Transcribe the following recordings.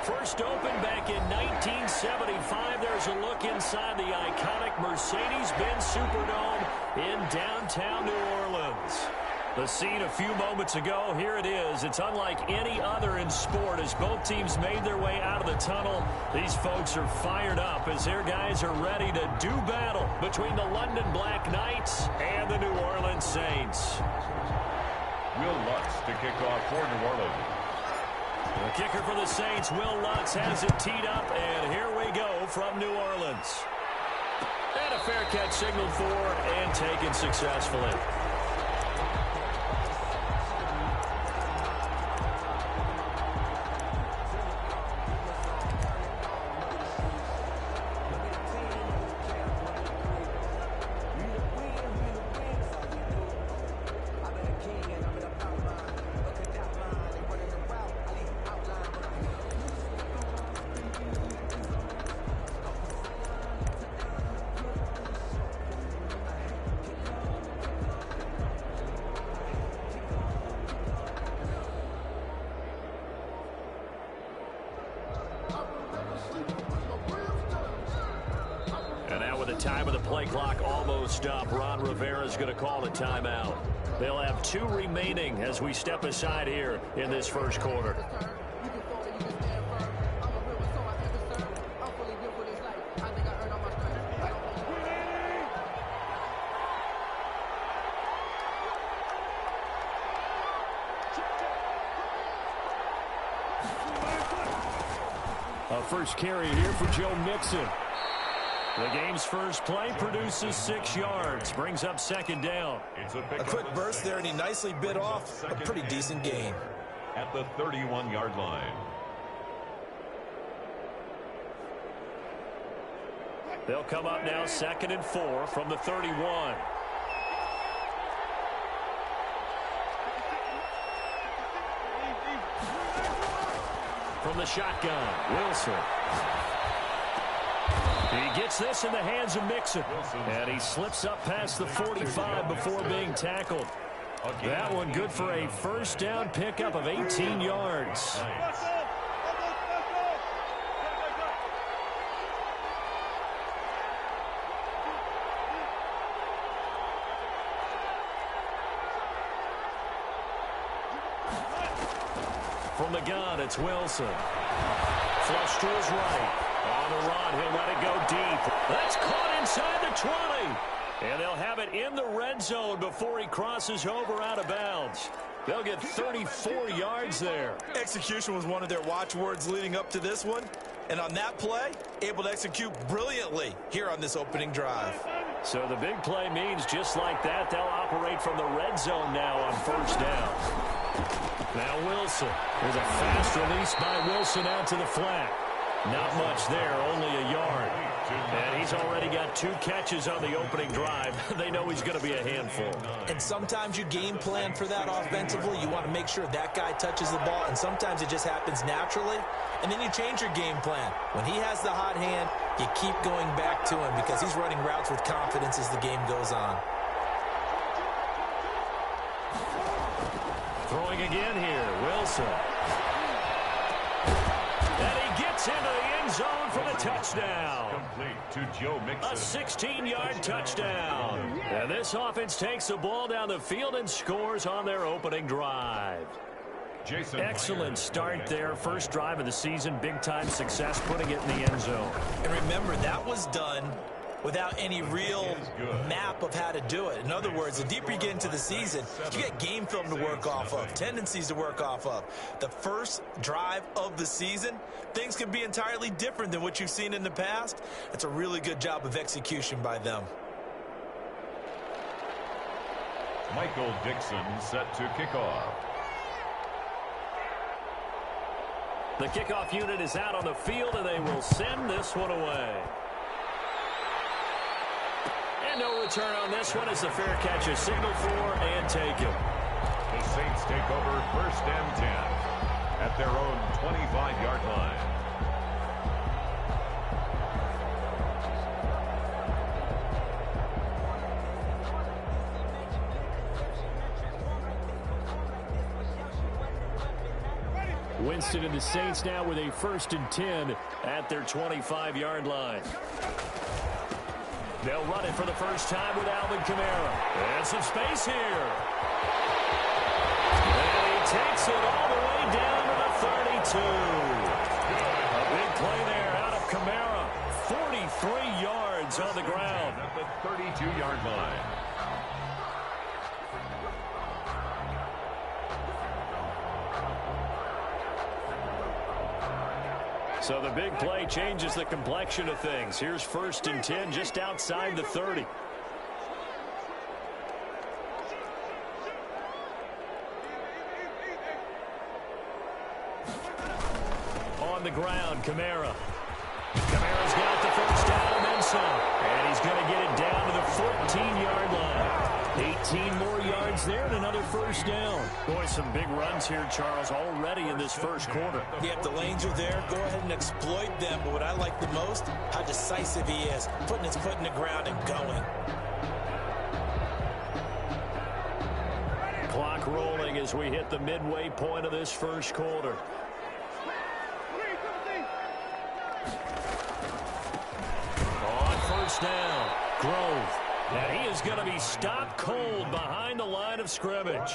First opened back in 1975. There's a look inside the iconic Mercedes-Benz Superdome in downtown New Orleans. The scene a few moments ago, here it is. It's unlike any other in sport as both teams made their way out of the tunnel. These folks are fired up as their guys are ready to do battle between the London Black Knights and the New Orleans Saints. Will Lutz to kick off for New Orleans. The kicker for the Saints, Will Lutz, has it teed up, and here we go from New Orleans. And a fair catch signaled for and taken successfully. Time of the play clock almost up. Ron Rivera's going to call a timeout. They'll have 2 remaining as we step aside here in this first quarter. A first carry here for Joe Mixon. The game's first play produces 6 yards, brings up second down. A quick burst there, and he nicely bit off a pretty decent gain. At the 31-yard line. They'll come up now 2nd and 4 from the 31. From the shotgun, Wilson. He gets this in the hands of Mixon. And he slips up past the 45 before being tackled. That one good for a first down pickup of 18 yards. From the gun, it's Wilson. Flush to his right. On the run, he'll let it go deep. That's caught inside the 20. And they'll have it in the red zone before he crosses over out of bounds. They'll get 34 yards there. Execution was one of their watchwords leading up to this one. And on that play, able to execute brilliantly here on this opening drive. So the big play means just like that, they'll operate from the red zone now on first down. Now Wilson. There's a fast release by Wilson out to the flat. Not much there, only a yard. And he's already got 2 catches on the opening drive. They know he's going to be a handful. And sometimes you game plan for that offensively. You want to make sure that guy touches the ball, and sometimes it just happens naturally. And then you change your game plan. When he has the hot hand, you keep going back to him because he's running routes with confidence as the game goes on. Throwing again here, Wilson. And he gets into the end zone for the touchdown. Complete to Joe Mixon. A 16-yard touchdown. And this offense takes the ball down the field and scores on their opening drive. Excellent start there. First drive of the season. Big-time success putting it in the end zone. And remember, that was done without any real map of how to do it. In other words, the deeper you get into the season, you get game film to work off of, tendencies to work off of. The first drive of the season, things can be entirely different than what you've seen in the past. It's a really good job of execution by them. Michael Dixon set to kick off. The kickoff unit is out on the field, and they will send this one away. And no return on this one as the fair catch is signaled for and taken. The Saints take over 1st and 10 at their own 25-yard line. Winston and the Saints now with a 1st and 10 at their 25-yard line. They'll run it for the first time with Alvin Kamara. And some space here. And he takes it all the way down to the 32. A big play there out of Kamara. 43 yards on the ground. At the 32-yard line. So the big play changes the complexion of things. Here's 1st and 10 just outside the 30. On the ground, Kamara. Kamara's got the first down and then some. And he's going to get it down to the 14-yard line. 18 more yards there and another first down. Boy, some big runs here, Charles, already in this first quarter. Yeah, if the lanes are there, go ahead and exploit them. But what I like the most, how decisive he is, putting his foot in the ground and going. Clock rolling as we hit the midway point of this first quarter. On first down, Grove. And he is going to be stopped cold behind the line of scrimmage.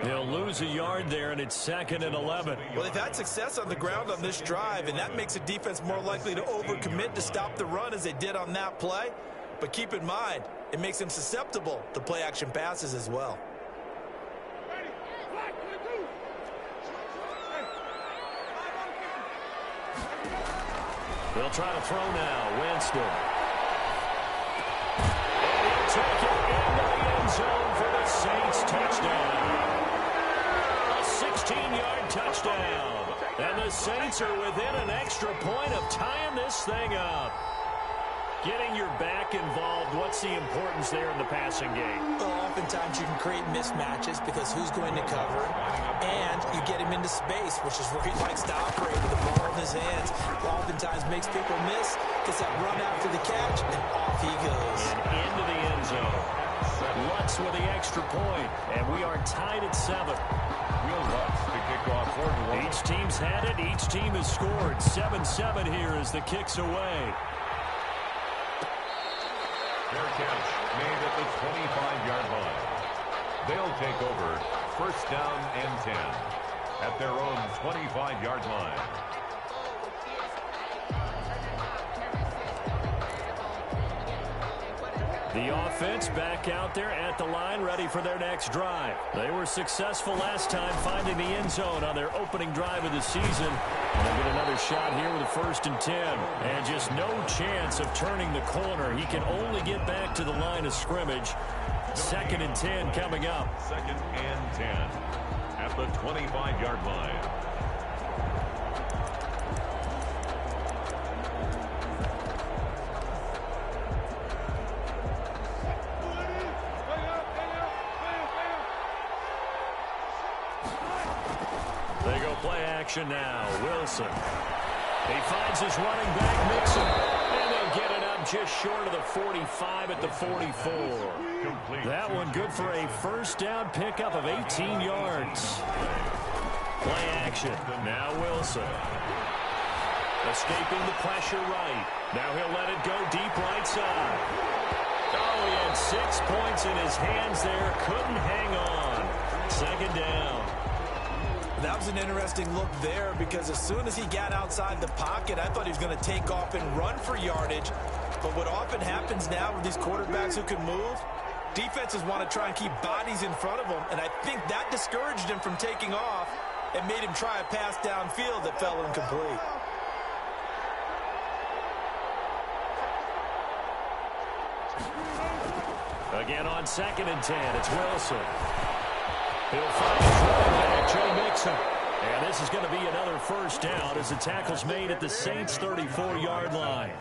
They'll lose a yard there, and it's 2nd and 11. Well, they've had success on the ground on this drive, and that makes a defense more likely to overcommit to stop the run as they did on that play. But keep in mind, it makes them susceptible to play-action passes as well. They'll try to throw now. Winston. zone for the Saints. Touchdown. A 16-yard touchdown. And the Saints are within an extra point of tying this thing up. Getting your back involved, what's the importance there in the passing game? Well, oftentimes you can create mismatches because who's going to cover, and you get him into space, which is where he likes to operate with the ball in his hands. Oftentimes makes people miss, gets that run after the catch, and off he goes. And into the end zone. Lutz with the extra point, and we are tied at 7. Will Lutz to kick off 4-1. Each team's had it. Each team has scored. 7-7 here as the kick's away. Their catch made at the 25-yard line. They'll take over first down and 10 at their own 25-yard line. The offense back out there at the line, ready for their next drive. They were successful last time finding the end zone on their opening drive of the season. And they'll get another shot here with a 1st and 10. And just no chance of turning the corner. He can only get back to the line of scrimmage. 2nd and 10 coming up. 2nd and 10 at the 25-yard line. They go play action now. Wilson. He finds his running back, Mixon. And they'll get it up just short of the 45 at the 44. That one good for a first down pickup of 18 yards. Play action. Now Wilson. Escaping the pressure right. Now he'll let it go deep right side. Oh, he had 6 points in his hands there. Couldn't hang on. 2nd down. That was an interesting look there because as soon as he got outside the pocket, I thought he was going to take off and run for yardage. But what often happens now with these quarterbacks who can move, defenses want to try and keep bodies in front of them, and I think that discouraged him from taking off and made him try a pass downfield that fell incomplete. Again on 2nd and 10, it's Wilson. He'll find his running back, Joe Mixon. And this is going to be another first down as the tackle's made at the Saints' 34-yard line.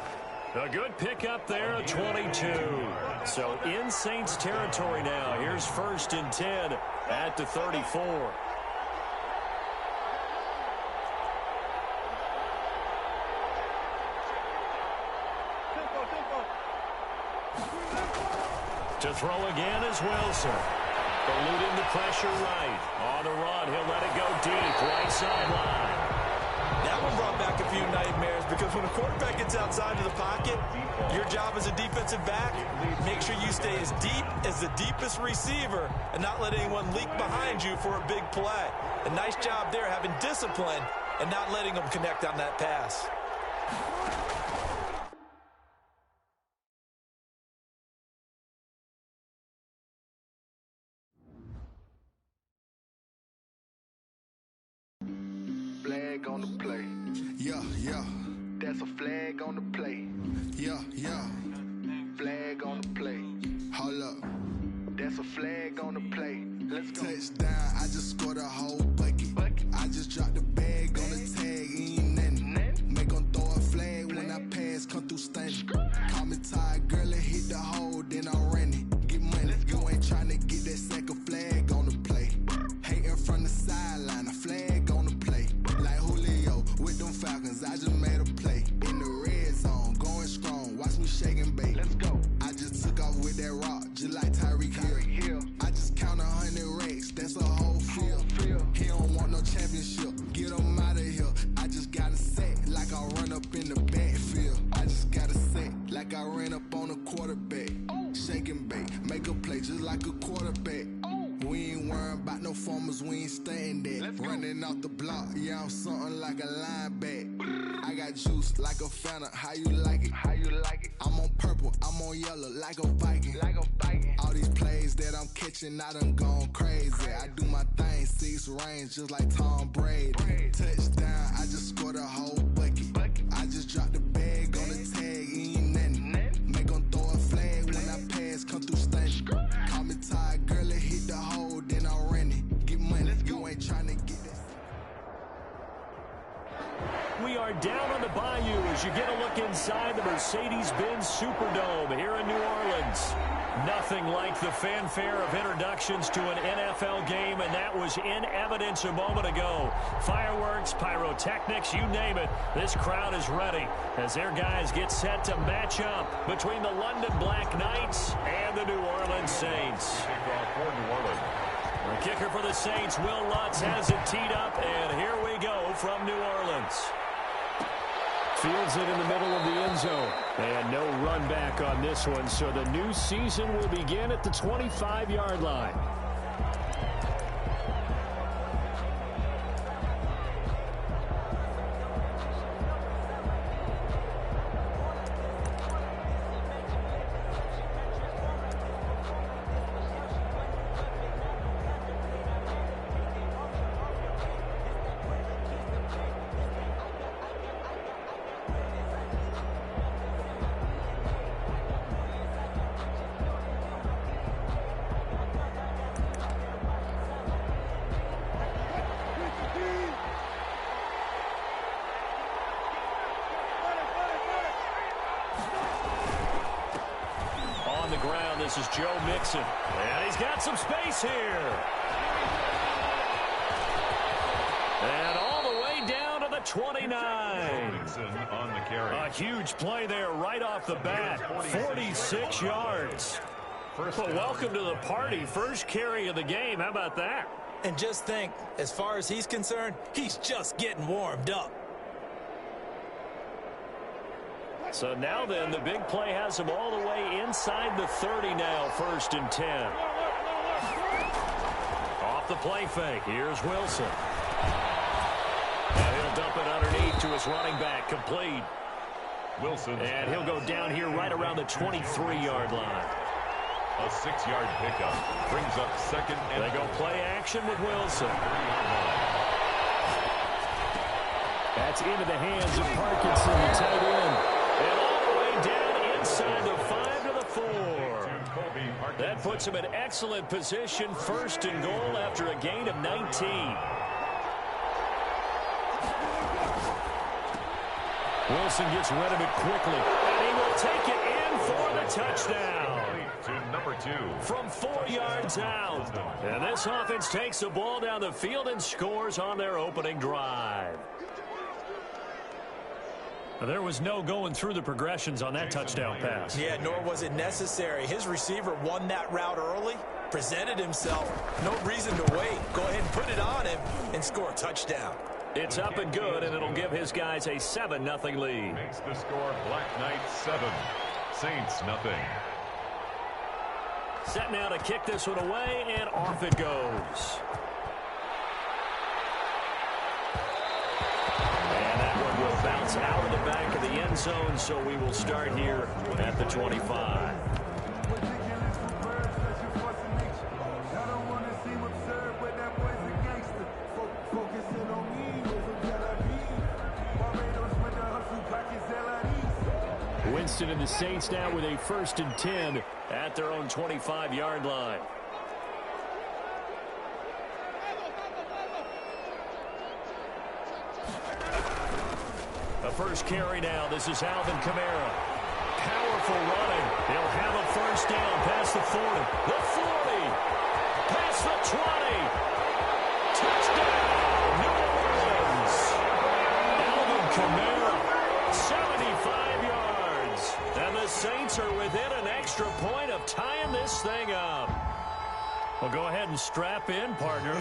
A good pickup there at 22. So in Saints territory now. Here's 1st and 10 at the 34. To throw again is Wilson. Eluding the pressure right. On the run, he'll let it go deep. Right sideline. That one brought back a few nightmares because when a quarterback gets outside of the pocket, your job as a defensive back, make sure you stay as deep as the deepest receiver and not let anyone leak behind you for a big play. A nice job there having discipline and not letting them connect on that pass. Flag on the play. Yeah, yeah. That's a flag on the play. Yeah, yeah. Flag on the play. Hold up. That's a flag on the play. Let's go. Touchdown, I just scored a whole bucket. I just dropped the bag on the tag, ain't nothing. Make them throw a flag when I pass, come through stunning. Call me tired, girl, and hit the hole, then I'm running. Get money, you ain't trying to get that second flag on the play. Hating from the sideline, a flag on the play. Like Julio with them Falcons, I just made a play. In the red zone, going strong, watch me shake and bake. Let's go. I just took off with that rock, just like Tyreek Hill. I just count 100 racks, that's a whole field. He don't want no championship, get him out of here. I just got a set, like I run up in the backfield. I just got a set, like I ran up on a quarterback. Shake and bake, make a play just like a quarterback. We ain't worrying about no formers, we ain't staying there. Running off the block, yeah, I'm something like a linebacker. I got juice like a Fanta, how you like it? How you like it? I'm on purple, I'm on yellow, like a Viking. Like a Viking. All these plays that I'm catching, I done gone crazy. I do my thing, 6 range, just like Tom Brady. Touchdown, I just scored a whole bucket. I just dropped the bag on the tag, ain't nothing. Make them throw a flag when I pass, come through stunning. Call me tired. down on the bayou as you get a look inside the Mercedes-Benz Superdome here in New Orleans. Nothing like the fanfare of introductions to an NFL game, and that was in evidence a moment ago. Fireworks, pyrotechnics, you name it. This crowd is ready as their guys get set to match up between the London Black Knights and the New Orleans Saints. The kicker for the Saints, Will Lutz, has it teed up, and here we go from New Orleans. Fields it in the middle of the end zone. And no run back on this one, so the new season will begin at the 25-yard line. This is Joe Mixon, and he's got some space here. And all the way down to the 29. Mixon on the carry. A huge play there right off the bat, 46 yards. Well, welcome to the party. First carry of the game. How about that? And just think, as far as he's concerned, he's just getting warmed up. So now then, the big play has him all the way inside the 30 now, 1st and 10. Off the play fake, here's Wilson. And he'll dump it underneath to his running back, complete. Wilson. And he'll go down here right around the 23-yard line. A 6-yard pickup brings up 2nd and they go play action with Wilson. That's into the hands of Parkinson, the tight end. And all the way down inside the 5 to the 4. That puts him in excellent position, 1st and goal after a gain of 19. Wilson gets rid of it quickly, and he will take it in for the touchdown. To number 2. From 4 yards out. And this offense takes the ball down the field and scores on their opening drive. There was no going through the progressions on that touchdown pass. Yeah, nor was it necessary. His receiver won that route early, presented himself. No reason to wait. Go ahead and put it on him and score a touchdown. It's up and good, and it'll give his guys a 7-0 lead. Makes the score Black Knights 7, Saints nothing. Set now to kick this one away, and off it goes. And that one will bounce out of the back of the end zone, so we will start here at the 25. Winston and the Saints now with a 1st and 10 at their own 25-yard line. The first carry now. This is Alvin Kamara. Powerful running. He'll have a first down past the 40. The 40. Past the 20. Touchdown, New Orleans. Alvin Kamara, 75 yards. And the Saints are within an extra point of tying this thing up. Well, go ahead and strap in, partner.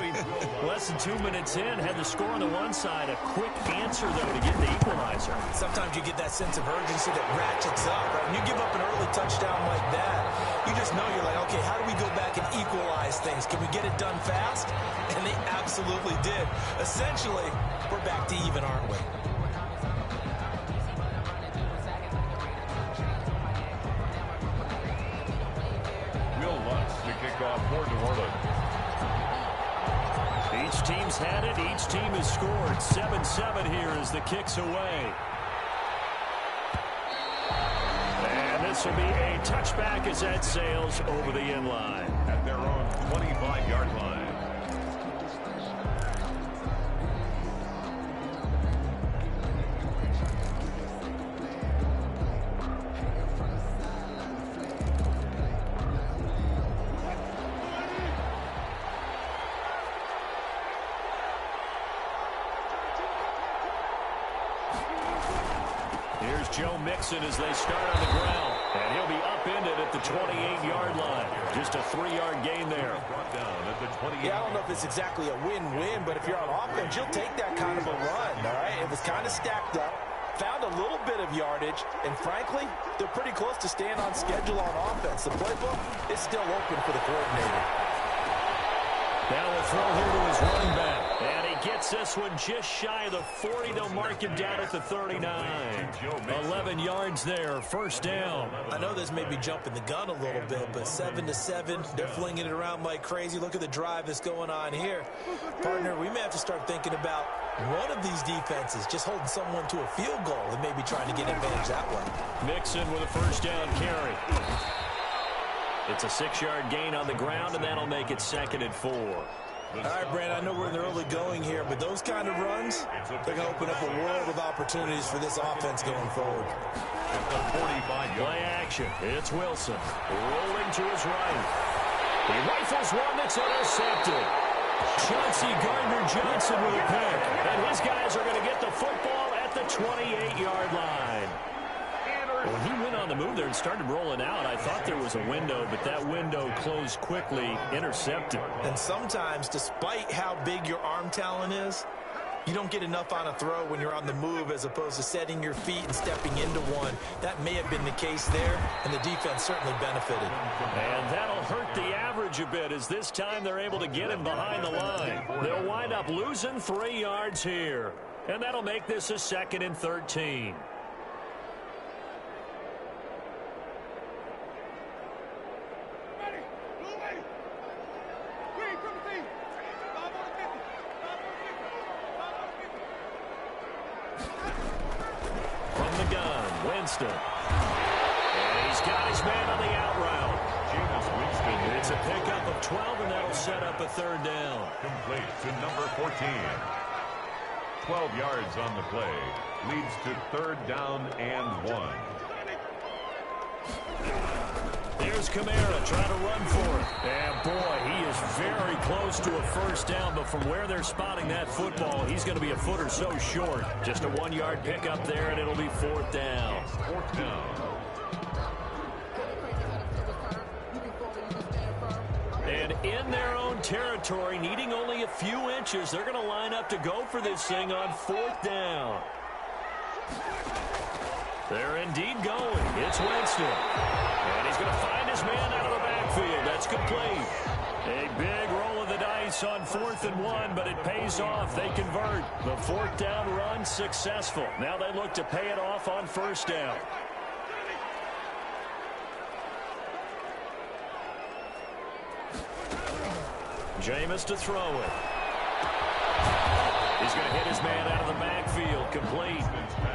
Less than 2 minutes in, had the score on the one side. A quick answer, though, to get the equalizer. Sometimes you get that sense of urgency that ratchets up, right? When you give up an early touchdown like that, you just know you're like, okay, how do we go back and equalize things? Can we get it done fast? And they absolutely did. Essentially, we're back to even, aren't we? For New Orleans. Each team's had it. Each team has scored. 7-7 here as the kick's away. And this will be a touchback as that sails over the end line. At their own 25-yard line. Joe Mixon as they start on the ground. And he'll be upended at the 28-yard line. Just a 3-yard gain there. Yeah, I don't know if it's exactly a win-win, but if you're on offense, you'll take that kind of a run, all right? It was kind of stacked up, found a little bit of yardage, and frankly, they're pretty close to staying on schedule on offense. The playbook is still open for the coordinator. Now we'll throw here to his running back. And he gets this one just shy of the 40. They'll mark him down at the 39. 11 yards there, first down. I know this may be jumping the gun a little bit, but 7-7, they're flinging it around like crazy. Look at the drive that's going on here. Partner, we may have to start thinking about one of these defenses just holding someone to a field goal and maybe trying to get advantage that way. Mixon with a first down carry. It's a 6-yard gain on the ground, and that'll make it 2nd and 4. All right, Brandon, I know we're in the early going here, but those kind of runs, they're going to open up a world of opportunities for this offense going forward. Play action. It's Wilson rolling to his right. He rifles one that's intercepted. Chauncey Gardner-Johnson with a pick, and his guys are going to get the football at the 28-yard line. When he went on the move there and started rolling out, I thought there was a window, but that window closed quickly, intercepted. And sometimes, despite how big your arm talent is, you don't get enough on a throw when you're on the move as opposed to setting your feet and stepping into one. That may have been the case there, and the defense certainly benefited. And that'll hurt the average a bit as this time they're able to get him behind the line. They'll wind up losing 3 yards here, and that'll make this a 2nd and 13. Winston. And he's got his man on the out route. It's a pickup of 12, and that'll set up a 3rd down. Complete to number 14. 12 yards on the play. Leads to 3rd down and 1. Here's Kamara trying to run for it. And, boy, he is very close to a first down, but from where they're spotting that football, he's going to be a foot or so short. Just a 1-yard pickup there, and it'll be 4th down. 4th down. And in their own territory, needing only a few inches, they're going to line up to go for this thing on 4th down. They're indeed going. It's Winston. And he's going to find his man out of the backfield. That's complete. A big roll of the dice on 4th and 1, but it pays off. They convert. The 4th down run successful. Now they look to pay it off on 1st down. Jameis to throw it. He's going to hit his man out of the backfield. Complete.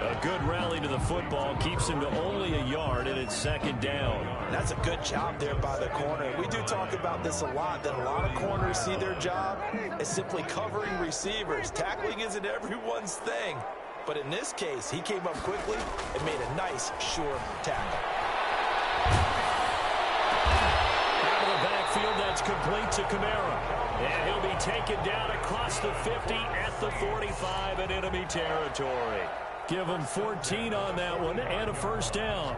A good rally to the football. Keeps him to only a yard, and it's 2nd down. That's a good job there by the corner. We do talk about this a lot, that a lot of corners see their job as simply covering receivers. Tackling isn't everyone's thing. But in this case, he came up quickly and made a nice, sure tackle. Out of the backfield, that's complete to Kamara. And he'll be taken down across the 50 at the 45 in enemy territory. Give him 14 on that one and a first down.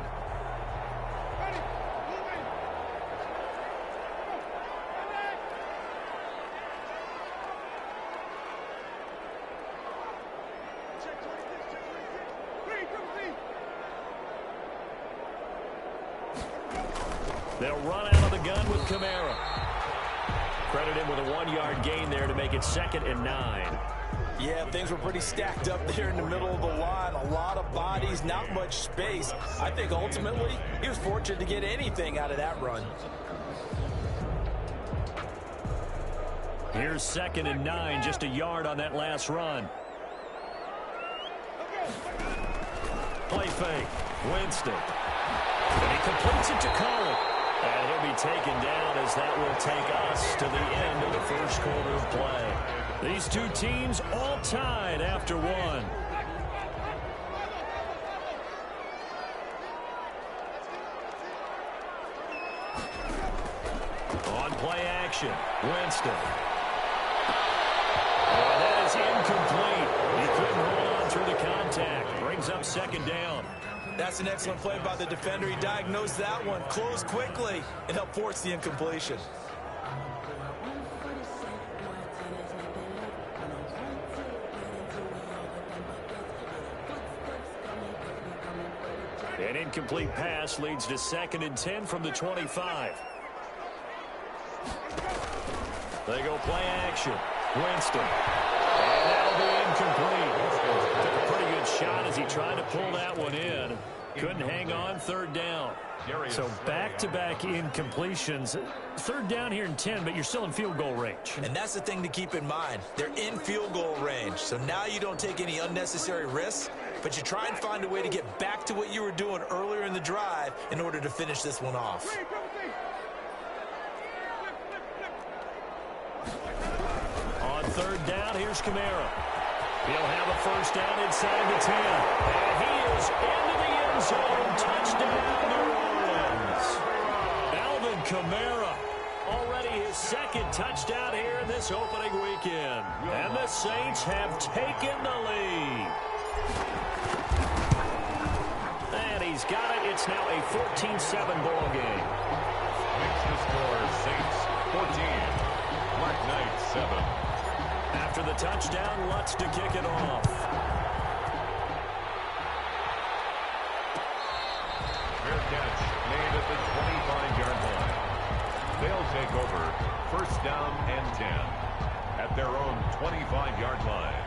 They'll run out of the gun with Kamara. Credit him with a 1-yard gain there to make it 2nd and 9. Yeah, things were pretty stacked up there in the middle of the line. A lot of bodies, not much space. I think ultimately he was fortunate to get anything out of that run. Here's 2nd and 9, just a yard on that last run. Play fake. Winston. And he completes it to Collins. And he'll be taken down as that will take us to the end of the first quarter of play. These two teams all tied after one. On play action, Winston. And that is incomplete. He couldn't hold on through the contact. Brings up 2nd down. That's an excellent play by the defender. He diagnosed that one, closed quickly, and helped force the incompletion. An incomplete pass leads to 2nd and 10 from the 25. They go play action. Winston. And that'll be incomplete. Took a pretty good shot as he tried to pull that one in. Couldn't hang on, 3rd down. So back-to-back incompletions. 3rd down here in 10, but you're still in field goal range. And that's the thing to keep in mind. They're in field goal range. So now you don't take any unnecessary risks, but you try and find a way to get back to what you were doing earlier in the drive in order to finish this one off. On 3rd down, here's Kamara. He'll have a 1st down inside the 10. And he is into the end zone. Touchdown, New Orleans. Alvin Kamara, already his 2nd touchdown here in this opening weekend. And the Saints have taken the lead. And he's got it. It's now a 14-7 ball game. Makes the score Saints 14, Black Knights 7. After the touchdown, Lutz to kick it off. Fair catch made at the 25-yard line. They'll take over 1st down and 10 at their own 25-yard line.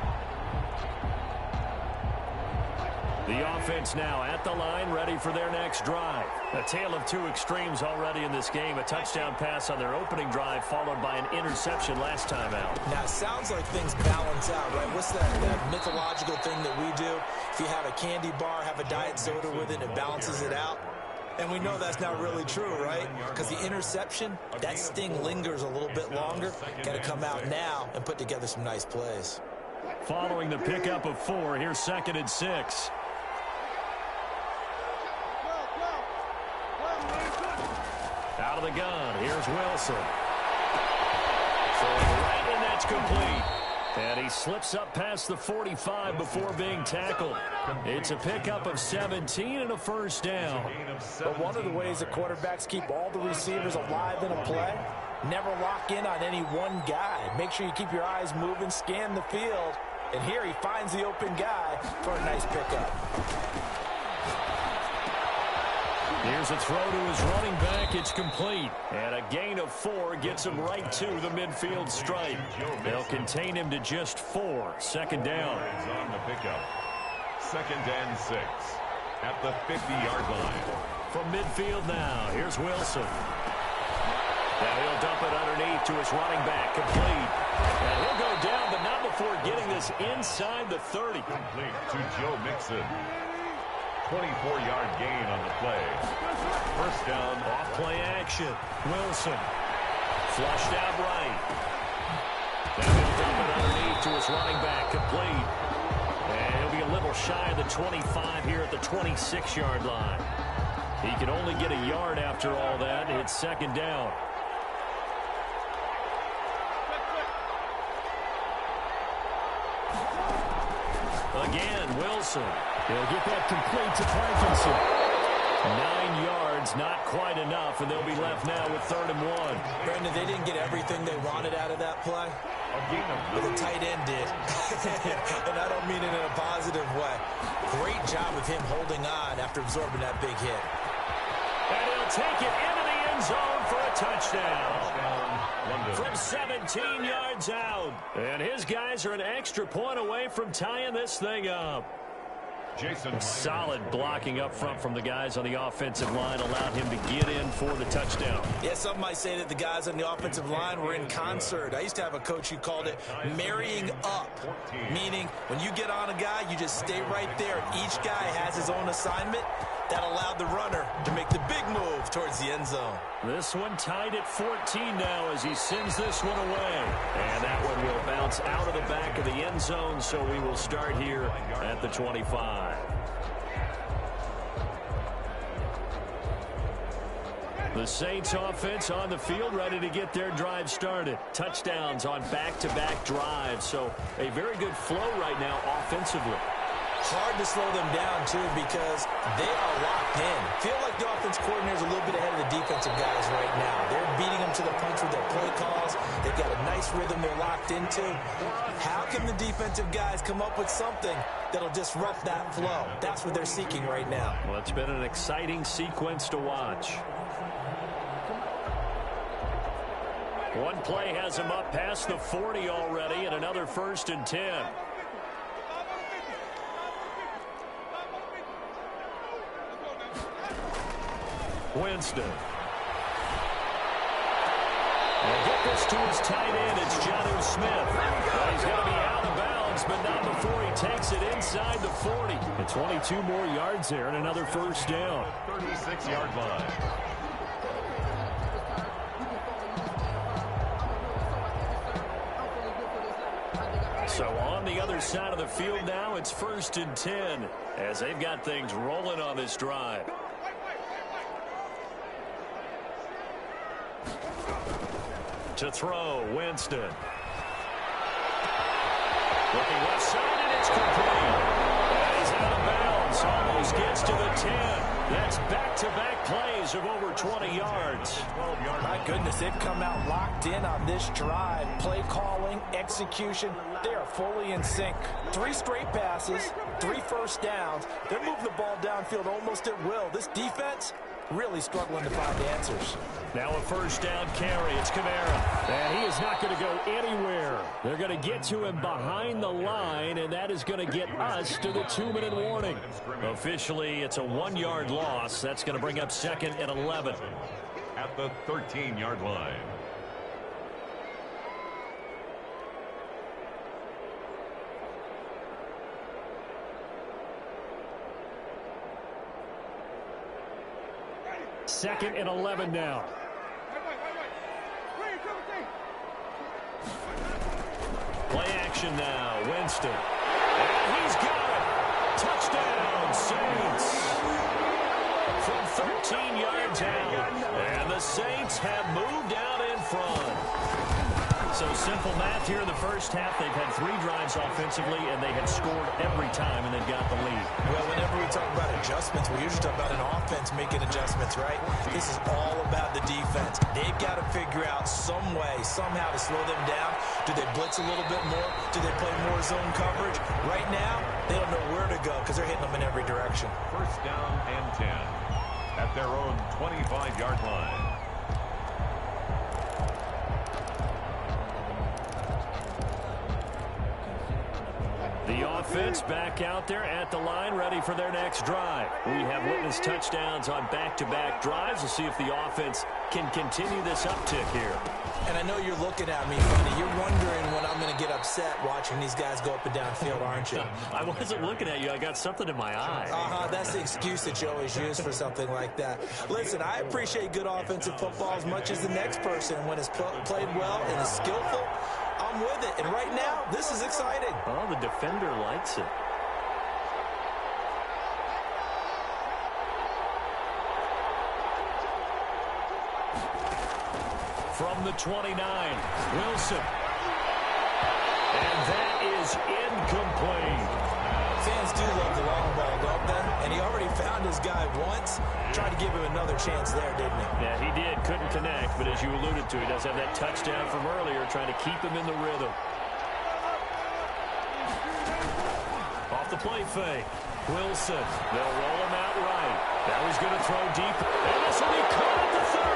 The offense now at the line, ready for their next drive. A tale of 2 extremes already in this game. A touchdown pass on their opening drive, followed by an interception last time out. Now, it sounds like things balance out, right? What's that mythological thing that we do? If you have a candy bar, have a diet soda with it, it balances it out. And we know that's not really true, right? Because the interception, that sting lingers a little bit longer. Got to come out now and put together some nice plays. Following the pickup of 4, here's 2nd and 6. Out of the gun, here's Wilson. Throwing right, and that's complete. And he slips up past the 45 before being tackled. It's a pickup of 17 and a 1st down. But one of the ways that quarterbacks keep all the receivers alive in a play, never lock in on any one guy. Make sure you keep your eyes moving, scan the field. And here he finds the open guy for a nice pickup. Here's a throw to his running back. It's complete. And a gain of 4 gets him right to the midfield stripe. They'll contain him to just 4. 2nd down. On the pickup. 2nd and 6 at the 50-yard line. From midfield now, here's Wilson. Now he'll dump it underneath to his running back. Complete. And he'll go down, but not before getting this inside the 30. Complete to Joe Mixon. 24-yard gain on the play. 1st down. Off play action. Wilson. Flushed out right. Now he'll dump it underneath to his running back. Complete. And he'll be a little shy of the 25 here at the 26-yard line. He can only get a yard after all that. It's 2nd down. Again, Wilson. He'll get that complete to Parkinson. 9 yards, not quite enough, and they'll be left now with 3rd and 1. Brandon, they didn't get everything they wanted out of that play. But the tight end did. And I don't mean it in a positive way. Great job of him holding on after absorbing that big hit. And he'll take it into the end zone for a touchdown. From 17 yards out. And his guys are an extra point away from tying this thing up. Solid blocking up front from the guys on the offensive line allowed him to get in for the touchdown. Yeah, some might say that the guys on the offensive line were in concert. I used to have a coach who called it marrying up, meaning when you get on a guy, you just stay right there. Each guy has his own assignment. That allowed the runner to make the big move towards the end zone. This one tied at 14 now as he sends this one away. And that one will bounce out of the back of the end zone, so we will start here at the 25. The Saints offense on the field ready to get their drive started. Touchdowns on back-to-back drives, so a very good flow right now offensively. Hard to slow them down, too, because they are locked in. Feel like the offense coordinator is a little bit ahead of the defensive guys right now. They're beating them to the punch with their play calls. They've got a nice rhythm they're locked into. How can the defensive guys come up with something that'll disrupt that flow? That's what they're seeking right now. Well, it's been an exciting sequence to watch. One play has him up past the 40 already, and another 1st and 10. Winston. And get this to his tight end. It's Jonnu Smith. Well, he's going to be out of bounds, but not before he takes it inside the 40. And 22 more yards there and another 1st down. 36-yard line. So on the other side of the field now, it's 1st and 10 as they've got things rolling on this drive. To throw, Winston. Looking left side, and it's complete. And he's out of bounds. Almost gets to the 10. That's back-to-back plays of over 20 yards. My goodness, they've come out locked in on this drive. Play calling, execution, they are fully in sync. 3 straight passes, 3 first downs. They're moving the ball downfield almost at will. This defense really struggling to find answers. Now a 1st down carry. It's Kamara. And he is not going to go anywhere. They're going to get to him behind the line, and that is going to get us to the 2-minute warning. Officially, it's a 1-yard loss. That's going to bring up 2nd and 11. At the 13-yard line. Second and 11 now. Play action now. Winston. And he's got it. Touchdown, Saints. From 13 yards out. And the Saints have moved out in front. So simple math here in the first half. They've had 3 drives offensively, and they have scored every time, and they've got the lead. Well, whenever we talk about adjustments, we usually talk about an offense making adjustments, right? This is all about the defense. They've got to figure out some way, somehow to slow them down. Do they blitz a little bit more? Do they play more zone coverage? Right now, they don't know where to go because they're hitting them in every direction. 1st down and 10 at their own 25-yard line. The offense back out there at the line, ready for their next drive. We have witnessed touchdowns on back-to-back drives. We'll see if the offense can continue this uptick here. And I know you're looking at me funny. You're wondering when I'm going to get upset watching these guys go up and down field, aren't you? I wasn't looking at you. I got something in my eye. That's the excuse that you always use for something like that. Listen, I appreciate good offensive football as much as the next person. When it's played well and is skillful, I'm with it. And right now, this is exciting. Oh, the defender likes it. From the 29, Wilson. And that is incomplete. Fans do love the long ball, don't they? And he already found his guy once. Tried to give him another chance there, didn't he? Yeah, he did. Couldn't connect, but as you alluded to, he does have that touchdown from earlier, trying to keep him in the rhythm. Off the play fake. Wilson. They'll roll him out right. Now he's going to throw deep. And this will be caught at the 30.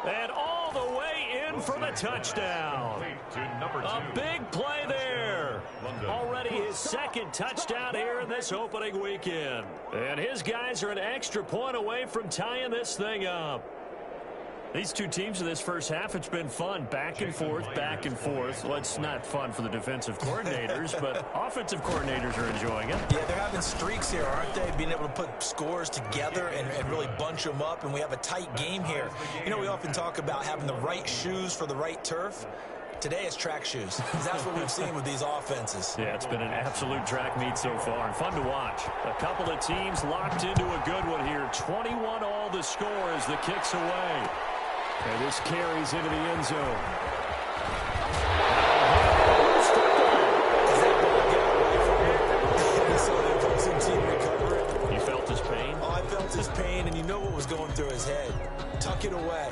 And all the way in for the touchdown. A big play there. Already his 2nd touchdown here in this opening weekend. And his guys are an extra point away from tying this thing up. These two teams in this first half, it's been fun. Back and forth, back and forth. Well, it's not fun for the defensive coordinators, but offensive coordinators are enjoying it. Yeah, they're having streaks here, aren't they? Being able to put scores together and really bunch them up, and we have a tight game here. You know, we often talk about having the right shoes for the right turf. Today it's track shoes. That's what we've seen with these offenses. Yeah, it's been an absolute track meet so far, and fun to watch. A couple of teams locked into a good one here. 21 all the score as the kick's away. And this carries into the end zone. through his head. Tuck it away.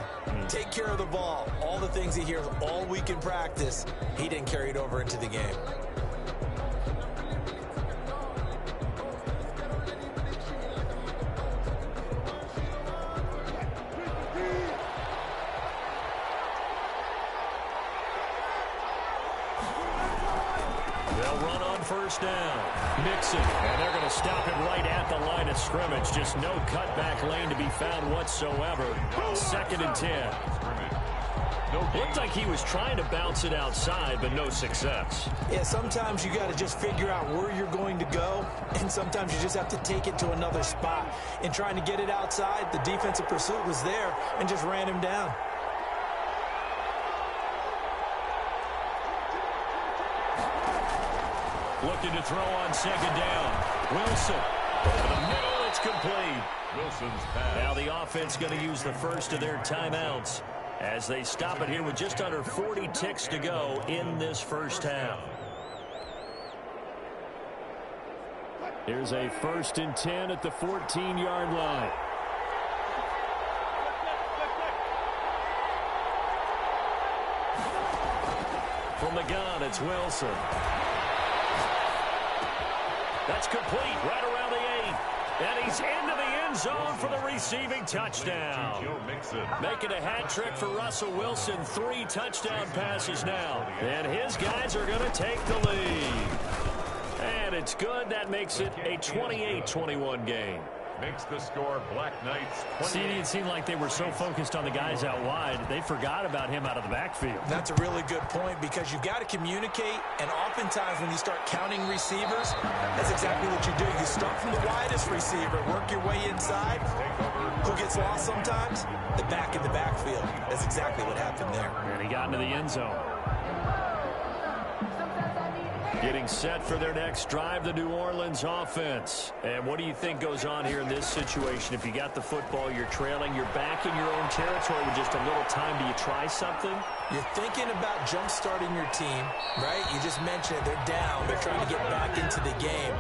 Take care of the ball. All the things he hears all week in practice, he didn't carry it over into the game. First down. Mixon, and they're going to stop him right at the line of scrimmage. Just no cutback lane to be found whatsoever. 2nd and 10. Looked like he was trying to bounce it outside, but no success. Yeah, sometimes you got to just figure out where you're going to go, and sometimes you just have to take it to another spot. In trying to get it outside, the defensive pursuit was there and just ran him down. Looking to throw on 2nd down. Wilson. Over the middle, it's complete. Wilson's pass. Now the offense going to use the first of their timeouts as they stop it here with just under 40 ticks to go in this first half. Here's a 1st and 10 at the 14-yard line. From the gun, it's Wilson. That's complete right around the 8. And he's into the end zone for the receiving touchdown. Making a hat trick for Russell Wilson. 3 touchdown passes now. And his guys are going to take the lead. And it's good. That makes it a 28-21 game. Makes the score Black Knights 28. See, it seemed like they were so focused on the guys out wide, they forgot about him out of the backfield. That's a really good point because you've got to communicate, and oftentimes when you start counting receivers, that's exactly what you do. You start from the widest receiver, work your way inside. Who gets lost sometimes? The back in the backfield. That's exactly what happened there. And he got into the end zone. Getting set for their next drive, the New Orleans offense. And what do you think goes on here in this situation? If you got the football, you're trailing, you're back in your own territory with just a little time. Do you try something? You're thinking about jump-starting your team, right? You just mentioned it. They're down. They're trying to get back into the game.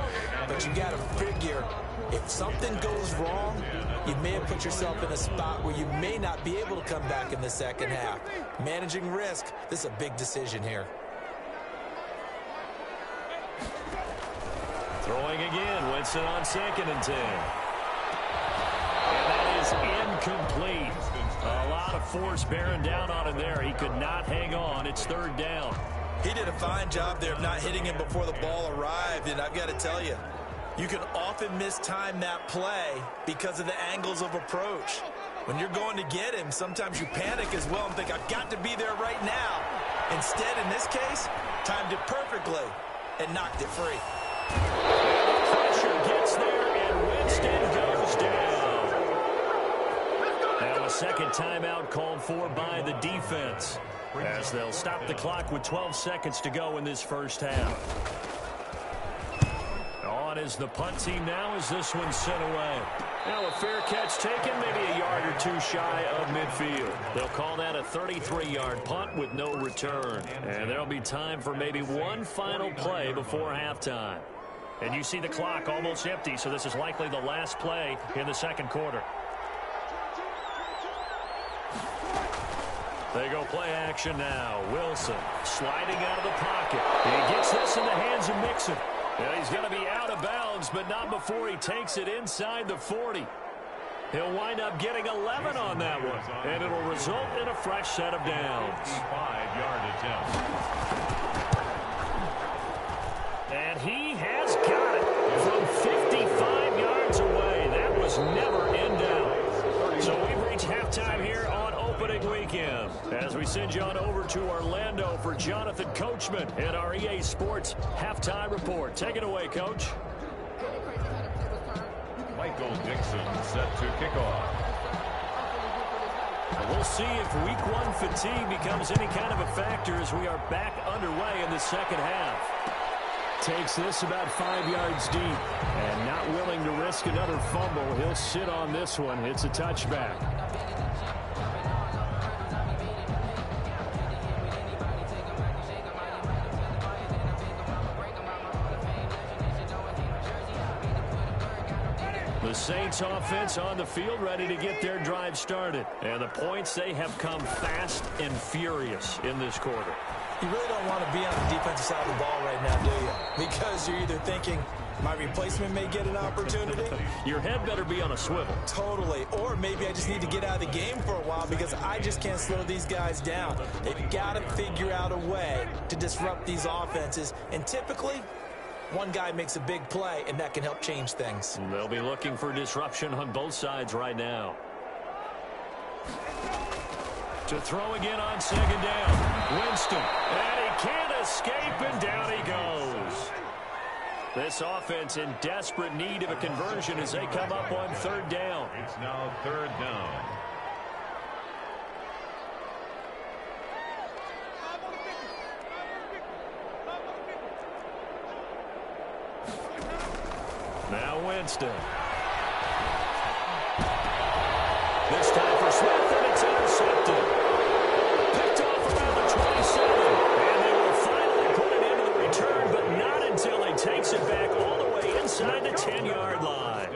But you got to figure, if something goes wrong, you may have put yourself in a spot where you may not be able to come back in the second half. Managing risk, this is a big decision here. Throwing again, Winston on 2nd and 10. And that is incomplete. A lot of force bearing down on him there. He could not hang on. It's 3rd down. He did a fine job there of not hitting him before the ball arrived, and I've got to tell you, you can often mistime that play because of the angles of approach. When you're going to get him, sometimes you panic as well and think, I've got to be there right now. Instead, in this case, timed it perfectly and knocked it free. Pressure gets there, and Winston goes down. Now a second timeout called for by the defense as they'll stop the clock with 12 seconds to go in this first half. On is the punt team now as this one's sent away. Now a fair catch taken, maybe a yard or two shy of midfield. They'll call that a 33-yard punt with no return. And there'll be time for maybe one final play before halftime. And you see the clock almost empty, so this is likely the last play in the second quarter. They go play action now. Wilson sliding out of the pocket. He gets this in the hands of Mixon. And he's going to be out of bounds, but not before he takes it inside the 40. He'll wind up getting 11 on that one, and it'll result in a fresh set of downs. 5-yard attempt. And he has got it from 55 yards away. That was never in doubt. So we've reached halftime here on opening weekend as we send you on over to Orlando for Jonathan Coachman in our EA Sports halftime report. Take it away, Coach. Michael Dixon set to kick off. We'll see if week one fatigue becomes any kind of a factor as we are back underway in the second half. Takes this about 5 yards deep and not willing to risk another fumble. He'll sit on this one. It's a touchback. The Saints offense on the field ready to get their drive started. And the points, they have come fast and furious in this quarter. You really don't want to be on the defensive side of the ball right now, do you? Because you're either thinking, my replacement may get an opportunity. Your head better be on a swivel. Totally. Or maybe I just need to get out of the game for a while because I just can't slow these guys down. They've got to figure out a way to disrupt these offenses. And typically, one guy makes a big play, and that can help change things. They'll be looking for disruption on both sides right now. To throw again on second down. Winston. And he can't escape, and down he goes. This offense in desperate need of a conversion as they come up on third down. It's now third down. Now Winston. This time for Smith, and it's intercepted. Picked off around the 27. And they will finally put it into the return, but not until he takes it back all the way inside the 10-yard line.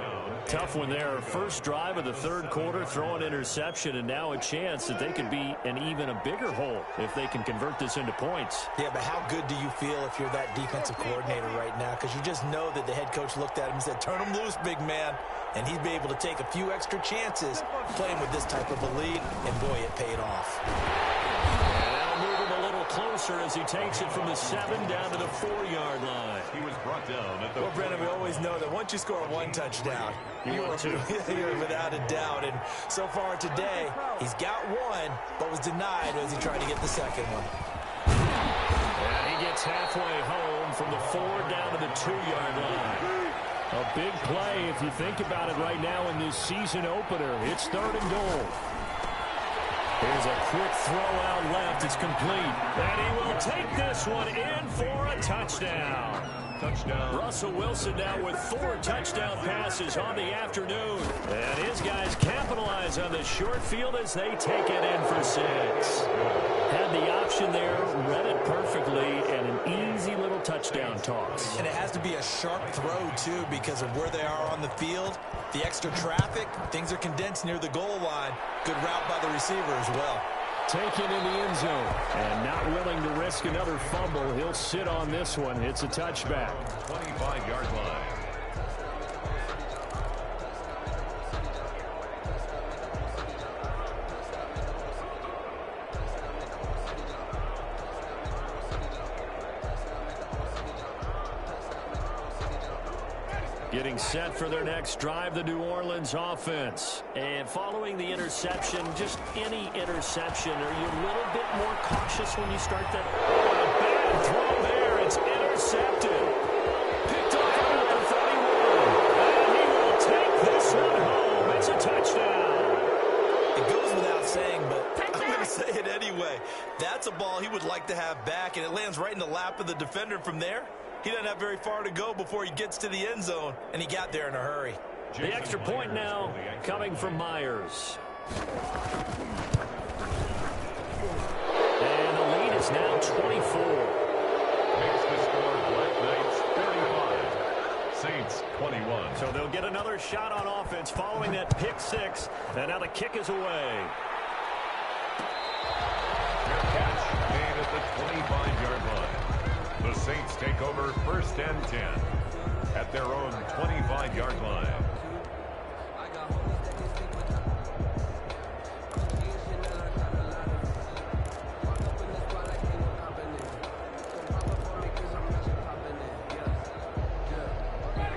Tough one there. First drive of the third quarter, throw an interception, and now a chance that they could be in even a bigger hole if they can convert this into points. Yeah, but how good do you feel if you're that defensive coordinator right now? Because you just know that the head coach looked at him and said, turn him loose, big man. And he'd be able to take a few extra chances playing with this type of a lead, and boy, it paid off. And that'll move him a little closer as he takes it from the 7 down to the 4-yard line. He was brought down at the... Well, Brennan, we always know that once you score one touchdown, you're without a doubt. And so far today, he's got one, but was denied as he tried to get the second one. And he gets halfway home from the 4 down to the 2-yard line. A big play if you think about it right now in this season opener. It's third and goal. Here's a quick throw out left. It's complete. And he will take this one in for a touchdown. Touchdown. Russell Wilson now with 4 touchdown passes on the afternoon. And his guys capitalize on the short field as they take it in for 6. Had the option there, read it perfectly, and an easy little touchdown toss. And it has to be a sharp throw, too, because of where they are on the field. The extra traffic, things are condensed near the goal line. Good route by the receiver as well. Taken in the end zone. And not willing to risk another fumble. He'll sit on this one. It's a touchback. 25-yard line. Getting set for their next drive, the New Orleans offense. And following the interception, just any interception, are you a little bit more cautious when you start that? Oh, a bad throw there. It's intercepted. Picked off at 31. And he will take this one home. It's a touchdown. It goes without saying, but I'm going to say it anyway. That's a ball he would like to have back, and it lands right in the lap of the defender from there. He doesn't have very far to go before he gets to the end zone, and he got there in a hurry. The extra point now coming from Myers. And the lead is now 24. Makes the score Black Knights 35. Saints 21. So they'll get another shot on offense following that pick 6. And now the kick is away. Fair catch made at the 25-yard line. The Saints take over first and 10 at their own 25-yard line.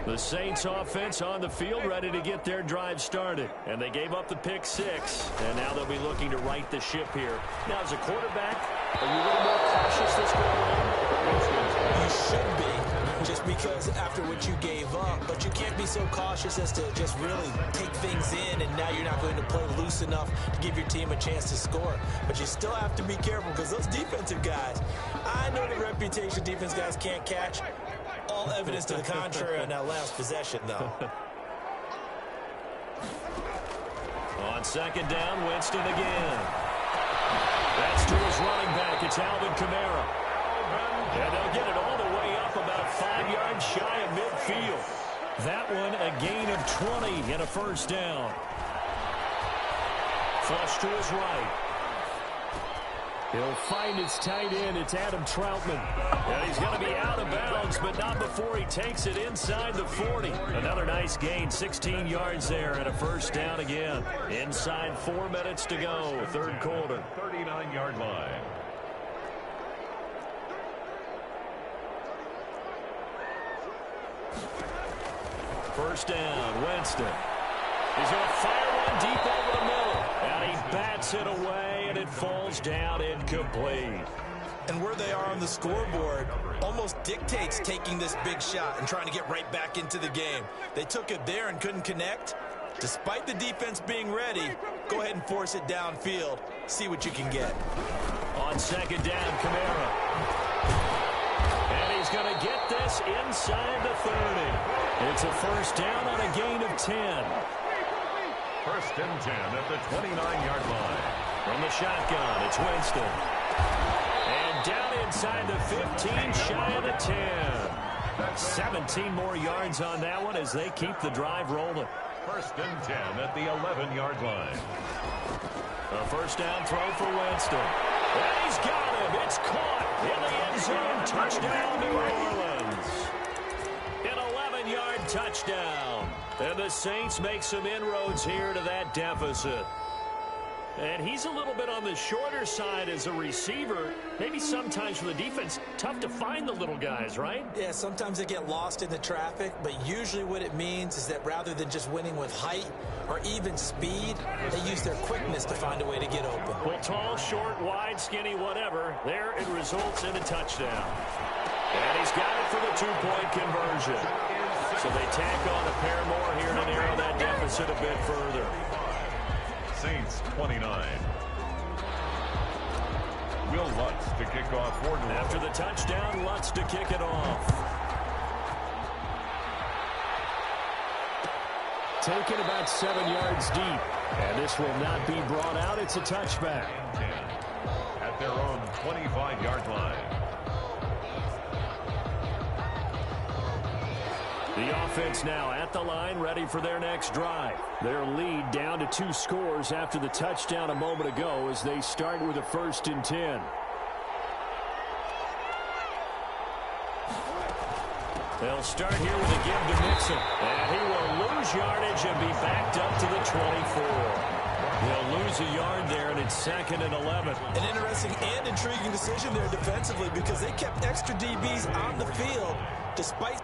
The Saints offense on the field ready to get their drive started. And they gave up the pick 6. And now they'll be looking to right the ship here. Now, as a quarterback, are you a little more cautious this go around? You should be, just because after what you gave up. But you can't be so cautious as to just really take things in, and now you're not going to play loose enough to give your team a chance to score. But you still have to be careful because those defensive guys, I know the reputation defense guys can't catch. All evidence to the contrary on that last possession, though. On second down, Winston again. That's to his running back. It's Alvin Kamara. And they'll get it all the way up about 5 yards shy of midfield. That one a gain of 20 and a first down. Flush to his right. He'll find his tight end. It's Adam Troutman. And he's going to be out of bounds, but not before he takes it inside the 40. Another nice gain, 16 yards there and a first down again. Inside 4 minutes to go, third quarter. 39-yard line. First down, Winston. He's going to fire one deep over the middle. And he bats it away, and it falls down incomplete. And where they are on the scoreboard almost dictates taking this big shot and trying to get right back into the game. They took it there and couldn't connect. Despite the defense being ready, go ahead and force it downfield. See what you can get. On second down, Kamara. And he's going to get this inside the 30. It's a first down on a gain of 10. First and 10 at the 29-yard line. From the shotgun, it's Winston. And down inside the 15, shy of the 10. 17 more yards on that one as they keep the drive rolling. First and 10 at the 11-yard line. A first down throw for Winston. And he's got him. It's caught in the end zone. Touchdown, New Orleans. An 11-yard touchdown. And the Saints make some inroads here to that deficit. And he's a little bit on the shorter side as a receiver. Maybe sometimes for the defense, tough to find the little guys, right? Yeah, sometimes they get lost in the traffic, but usually what it means is that rather than just winning with height or even speed, they use their quickness to find a way to get open. Well, tall, short, wide, skinny, whatever, there it results in a touchdown. And he's got it for the two-point conversion. So they tack on a pair more here to narrow that deficit a bit further. Saints 29. Will Lutz to kick off for New Orleans. After the touchdown, Lutz to kick it off. Taken about 7 yards deep. And this will not be brought out. It's a touchback. At their own 25-yard line. The offense now at the line, ready for their next drive. Their lead down to 2 scores after the touchdown a moment ago as they start with a first and 10. They'll start here with a give to Mixon. And he will lose yardage and be backed up to the 24. They'll lose a yard there, and it's second and 11. An interesting and intriguing decision there defensively because they kept extra DBs on the field despite...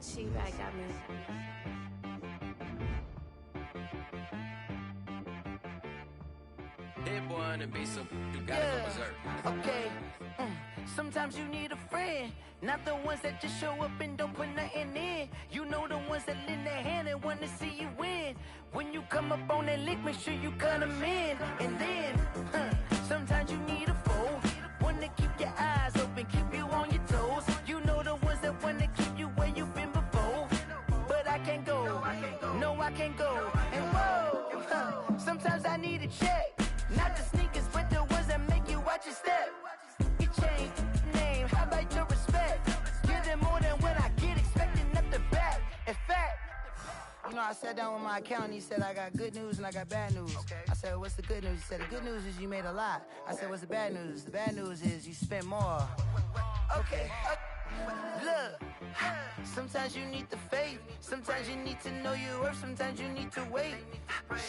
She right got me. Hit one and be so you gotta go berserk. Okay. Sometimes you need a friend, not the ones that just show up and don't put nothing in. You know the ones that lend their hand and want to see you win. When you come up on that lick, make sure you cut them in. And then, sometimes you need a foe, one to keep your eyes open, keep you on your toes. You know the ones that want to keep you where you've been before. But I can't go, no I can't go. And whoa, sometimes I need a check. Not the sneakers, but the ones that make you watch your step. You change name, how about your respect? Give them more than what I get, expecting up the back. In fact, you know, I sat down with my accountant, he said, I got good news and I got bad news. I said, what's the good news? He said, the good news is you made a lot. I said, what's the bad news? The bad news is you spent more. Okay. Look, sometimes you need the faith, sometimes you need to know your worth, sometimes you need to wait.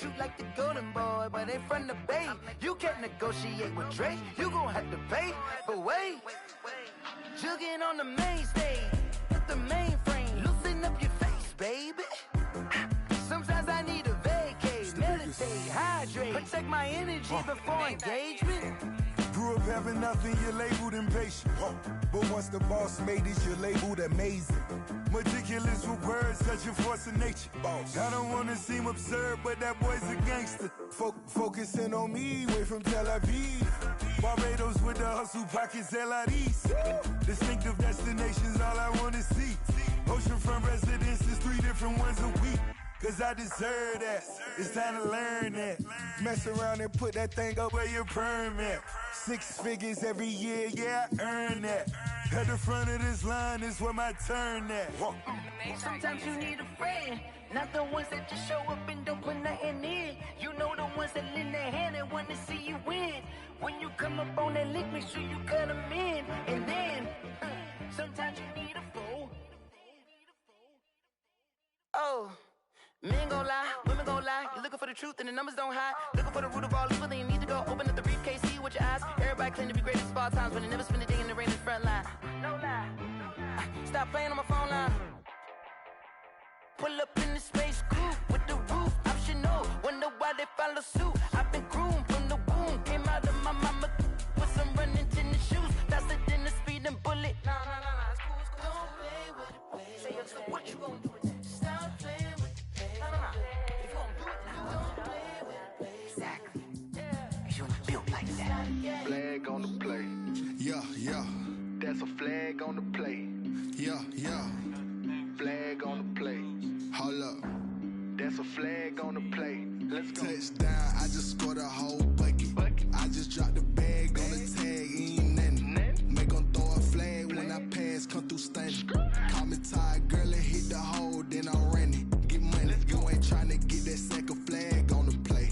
Shoot like the golden boy, but ain't from the bay. You can't negotiate with Drake, you gon' have to pay. But wait, jugging on the main stage, with the mainframe, loosen up your face, baby. Sometimes I need a vacate, meditate, hydrate, protect my energy before engagement. Grew up having nothing, you're labeled impatient. But once the boss made it, you're labeled amazing. Meticulous with words, such a force of nature. I don't want to seem absurd, but that boy's a gangster. Focusing on me, way from Tel Aviv. Barbados with the hustle pockets, LIDs. Distinctive destinations, all I want to see. Oceanfront residences, 3 different ones a week. cause I deserve that. It's time to learn that. Mess around and put that thing up where your permit. 6 figures every year, yeah, I earn that. At the front of this line is where my turn at. Sometimes you need a friend, not the ones that just show up and don't put nothing in. You know the ones that lend their hand and want to see you win. When you come up on that lick, make sure you cut them in. And then, sometimes you need a fool. Oh, men gon' lie, women gon' lie. You're looking for the truth and the numbers don't hide. Looking for the root of all evil, then you need to go open up the briefcase, see with your eyes. Everybody claim to be great at all times, but they never spend a day in the rain in the front line. No lie. Stop playing on my phone line. Pull up in the space coupe with the roof optional. Wonder why they follow suit. I've been groomed from the womb. Came out of my mama with some running tennis shoes. Faster than the speeding bullet. No, it's cool, it's cool. Don't play with it, play. Say what you gon' do with it? Stop playing with it, play. No. If you gon' do it, now don't play with it, play. Exactly. Cause you was built like that. Flag on the play. Yeah. That's a flag on the play. Yeah. Flag on the play. Hold up. That's a flag on the play. Let's go. Touchdown, I just scored a whole bucket. I just dropped the bag on the tag, ain't nothing. Make 'em throw a flag when I pass, come through stunning. Call me tired, girl, and hit the hole, then I'm running. Get money, you ain't tryna get that second flag on the play.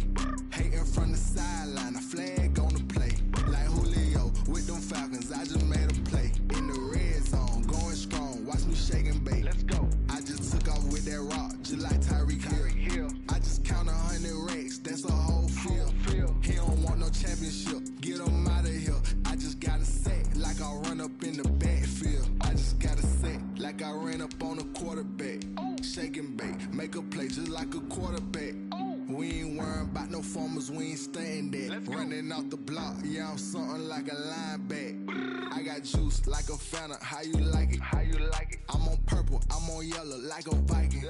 Hating from the sideline, a flag on the play. Like Julio with them Falcons, I just made a play. In the red zone, going strong, watch me shake and bake. Let's go. I just took off with that rock, just like Tyreek Hill. I just count 100 racks, that's a whole field. He don't want no championship, get him out of here. I just got a set, like I run up in the backfield. I just got a set, like I ran up on a quarterback. Shake and bake, make a play just like a quarterback. We ain't worrying about no formers, we ain't staying there. Running off the block, yeah, I'm something like a linebacker. I got juice like a Fanta, how you like it? I'm on purple, I'm on yellow, like a Viking.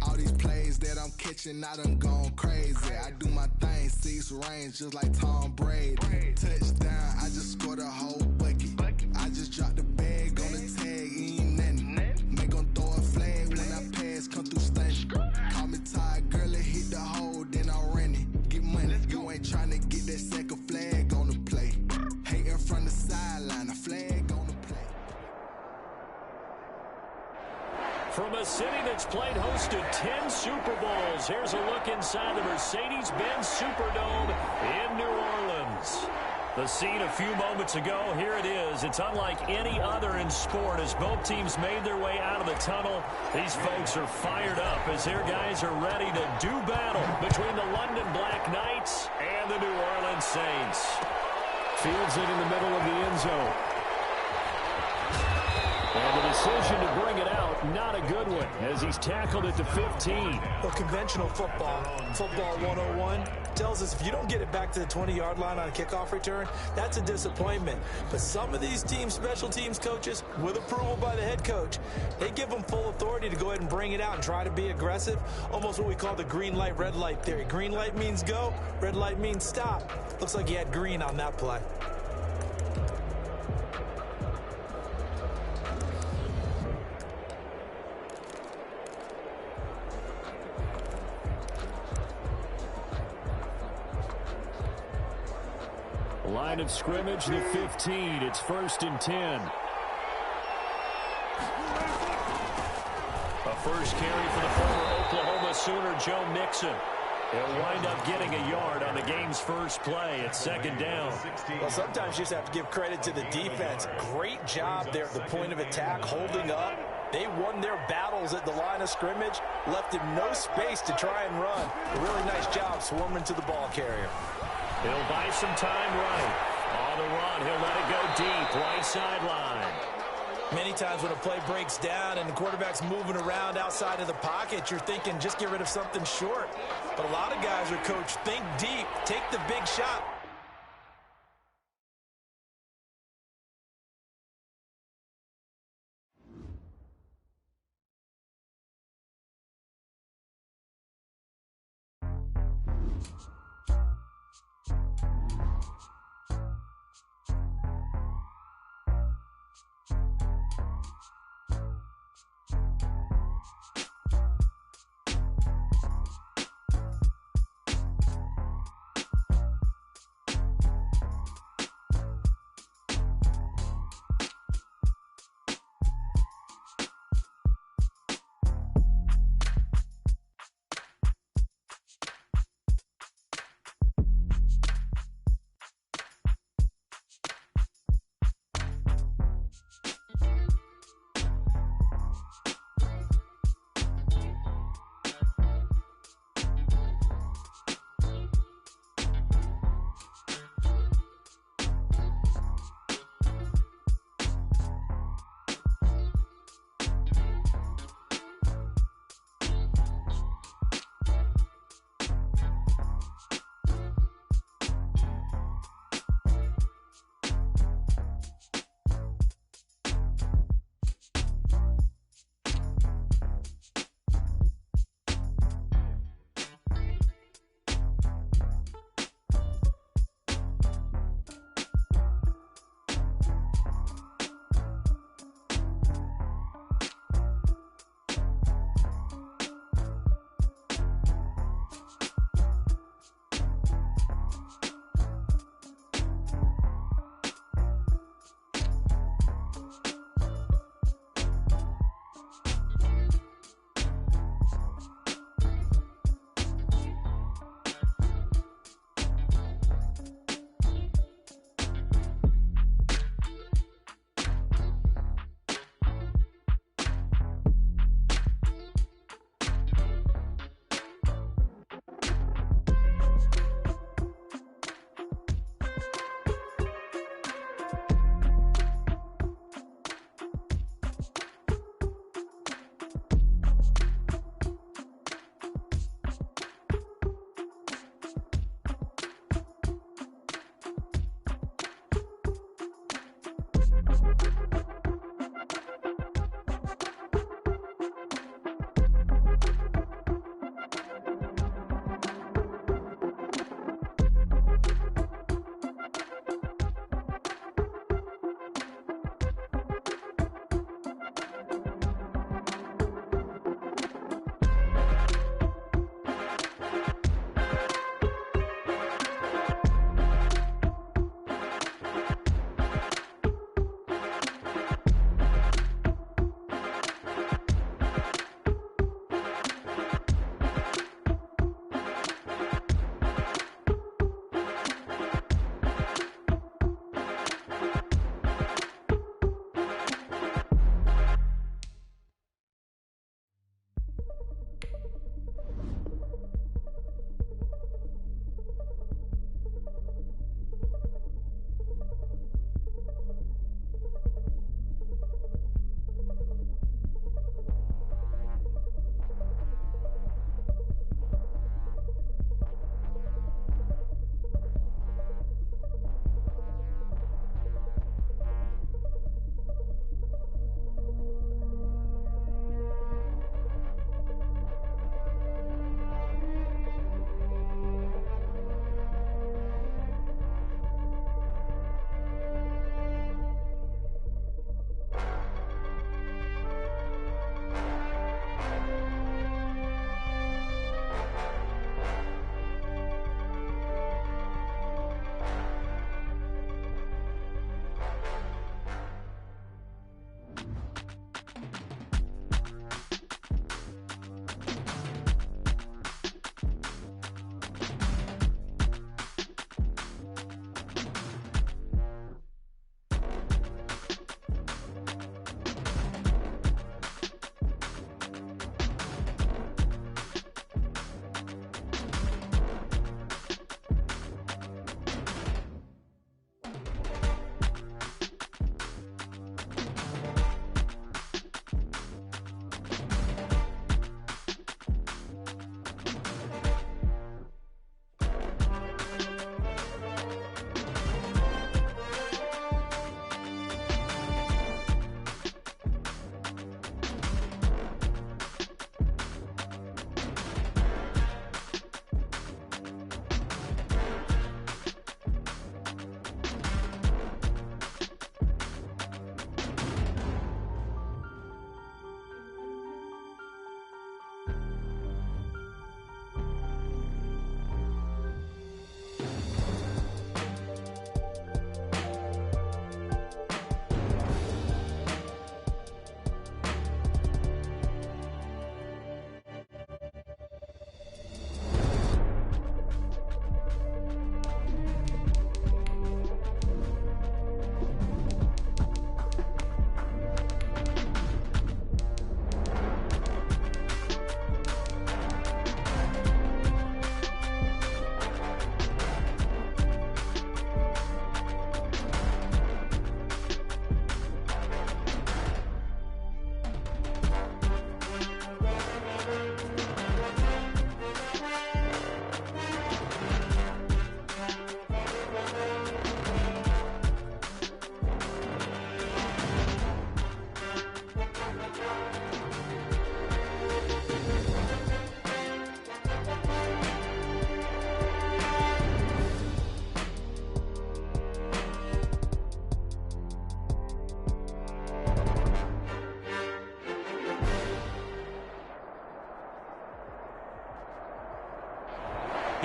All these plays that I'm catching, I done gone crazy. I do my thing, 6 range, just like Tom Brady. Touchdown, I just scored a whole bucket. I just dropped the bag on the tag, ain't nothing. Make 'em throw a flag when I pass, come through stunning. Call me tired, girl, and hit the hole, then I'm running. Get money, you ain't tryna get that second flag on the play. Hating from the sideline, a flag on the play. From a city that's played host to 10 Super Bowls, here's a look inside the Mercedes-Benz Superdome in New Orleans. The scene a few moments ago, here it is. It's unlike any other in sport as both teams made their way out of the tunnel. These folks are fired up as their guys are ready to do battle between the London Black Knights and the New Orleans Saints. Fields it in the middle of the end zone. And the decision to bring it out, not a good one, as he's tackled at the 15. Well, conventional football 101, tells us if you don't get it back to the 20-yard line on a kickoff return, that's a disappointment. But some of these special teams coaches, with approval by the head coach, they give them full authority to go ahead and bring it out and try to be aggressive, almost what we call the green light, red light theory. Green light means go, red light means stop. Looks like he had green on that play. Line of scrimmage, the 15. It's 1st and 10. A first carry for the former Oklahoma Sooner, Joe Mixon. He'll wind up getting a yard on the game's first play at 2nd down. Well, sometimes you just have to give credit to the defense. Great job there at the point of attack, holding up. They won their battles at the line of scrimmage, left him no space to try and run. A really nice job swarming to the ball carrier. He'll buy some time right. On the run, he'll let it go deep, right sideline. Many times when a play breaks down and the quarterback's moving around outside of the pocket, you're thinking just get rid of something short. But a lot of guys are coached, think deep, take the big shot.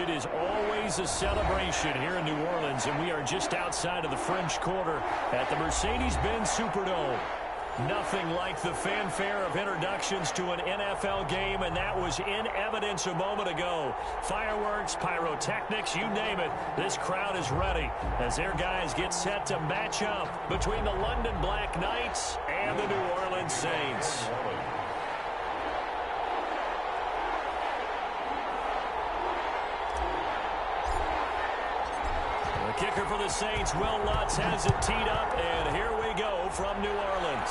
It is always a celebration here in New Orleans, and we are just outside of the French Quarter at the Mercedes-Benz Superdome. Nothing like the fanfare of introductions to an NFL game, and that was in evidence a moment ago. Fireworks, pyrotechnics, you name it. This crowd is ready as their guys get set to match up between the London Black Knights and the New Orleans Saints. The kicker for the Saints, Will Lutz, has it teed up, and here we go from New Orleans.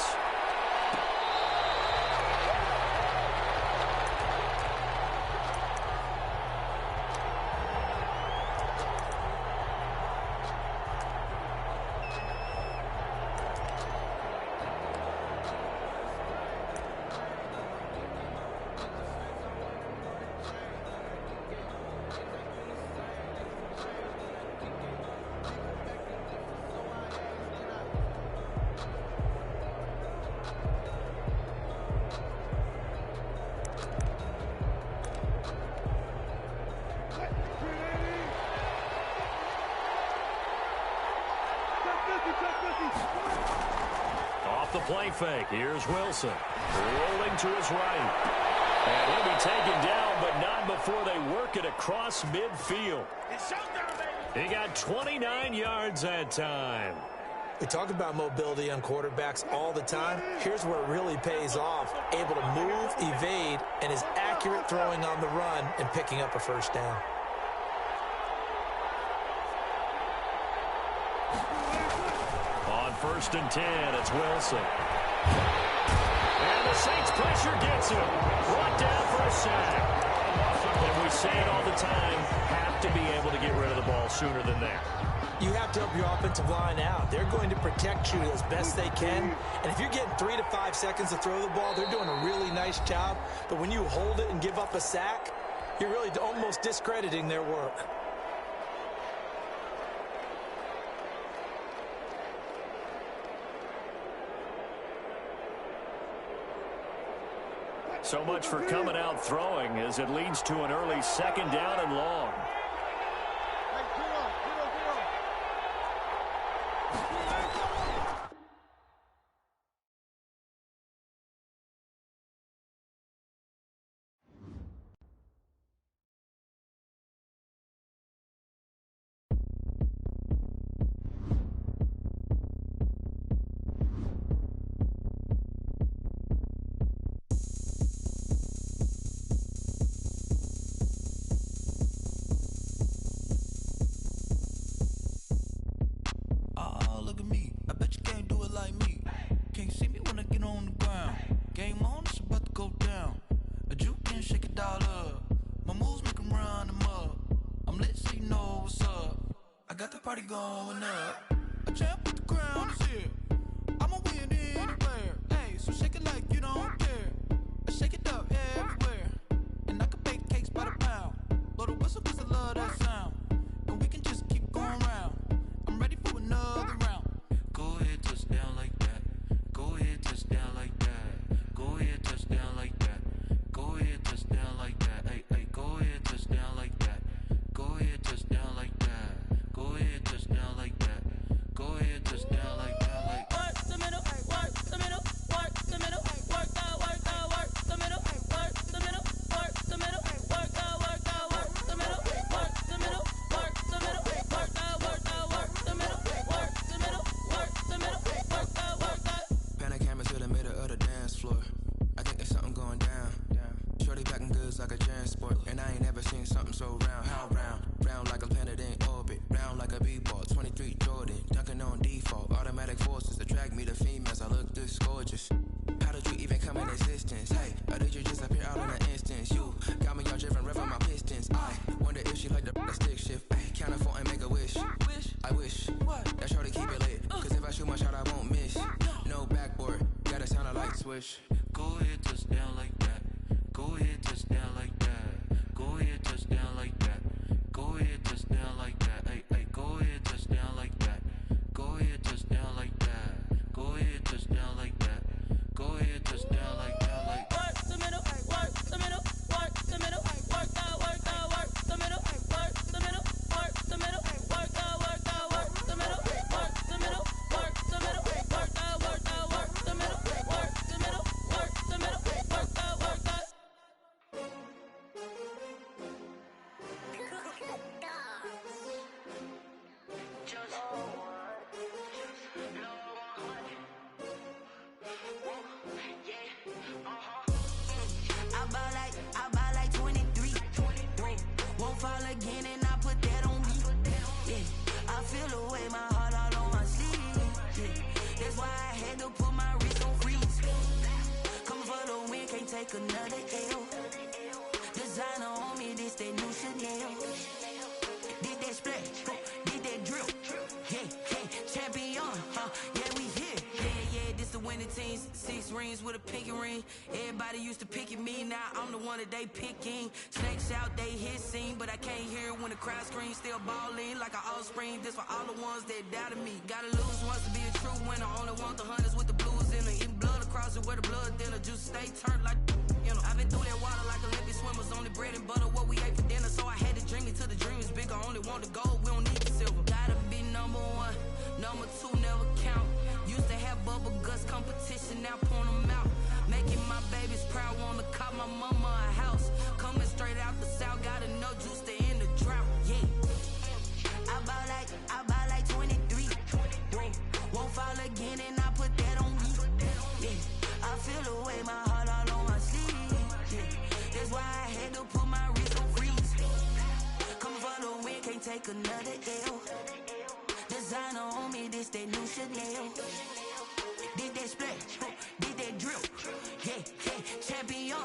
Off the play fake, here's Wilson, rolling to his right. And he'll be taken down, but not before they work it across midfield. He got 29 yards that time. We talk about mobility on quarterbacks all the time. Here's where it really pays off. Able to move, evade, and is accurate throwing on the run and picking up a first down. On 1st and 10, it's Wilson. And the Saints pressure gets him. Brought down for a sack. And we say it all the time, have to be able to get rid of the ball sooner than that. You have to help your offensive line out. They're going to protect you as best they can. And if you're getting 3 to 5 seconds to throw the ball, they're doing a really nice job. But when you hold it and give up a sack, you're really almost discrediting their work. So much for coming out throwing as it leads to an early 2nd down and long. Party going up. A champ with the crown is here. I'ma win anywhere. Hey, so shake it like you don't care. I shake it up everywhere. And I can bake cakes by the pound. Blow the whistle 'cause I love that sound. And we can just keep going round. I'm ready for another round. Go ahead, touch down like that. Go ahead, touch down like that. Go ahead, touch down like that. Go ahead, touch down like that. Hey, hey, go ahead, touch down like that. Go ahead, touch down like that. Go ahead, touch down like that. Go ahead, touch down like that. Like work the middle, work the middle, work the middle, work the middle, work the middle, work the middle, work the middle, work the middle, work the middle, work the middle, work the middle, work the middle, work that. Pan a camera to the middle of the dance floor. I think there's something going down. Shorty packing goods like a transport, and I ain't never seen something so round. How round? Round like a planet in orbit, round like a b-ball. 23 Jordan, dunking on default. Automatic forces attract me to females. I look this gorgeous. How did you even come in existence? Hey, or did you just appear out in an instance? You got me all driven, revving my pistons. I wonder if she like the stick shift. Ay, count her 4 and make a wish. I wish that shorty keep it lit. 'Cause if I shoot my shot, I won't miss. No backboard, gotta sound a light switch. Go ahead, touch down like that. Go ahead, touch down like that. Go ahead, touch down like that. Go ahead, touch down like that. Hey, hey, go ahead, touch down like that. Go ahead, touch down like that. Go ahead, touch down like that. Go ahead, touch down like that. Like work the middle, work the middle, work the middle, work the middle, work the middle, work I buy like 23. Won't fall again and I put that on me. Yeah, I feel away my heart all on my sleeve. Yeah, that's why I had to put my wrist on freeze. Come for the win, can't take another L. Designer on me, this that new Chanel. Did that splash, did that drill. Yeah, champion, yeah, we here. Yeah, this the winning teams. 6 rings with a pinky ring. Everybody used to picking me, now I'm the one that they picking. Snakes out, they hissing, but I can't hear when the crowd screams. Still balling like an offspring. This for all the ones that doubted me. Gotta lose once to be a true winner. Only want the hunters with the blues in it. Eating blood across it where the blood dinner. Juice stay turned like, you know. I've been through that water like Olympic swimmers. Only bread and butter, what we ate for dinner. So I had to dream it till the dream is bigger. Only want the gold, we don't need the silver. Gotta be number 1, number 2 never count. Used to have bubble guts competition, now point them out. Making my babies proud, wanna call my mama a house. Coming straight out the south, gotta know juice to end the drought. Yeah, I buy like 23. Won't fall again and I put that on me. Yeah, I feel away my heart all on my sleeve. Yeah, that's why I had to put my wrist on freeze. Coming for the win, can't take another L. Designer on me, this that new Chanel. Did that splash, did that drill. Yeah, champion,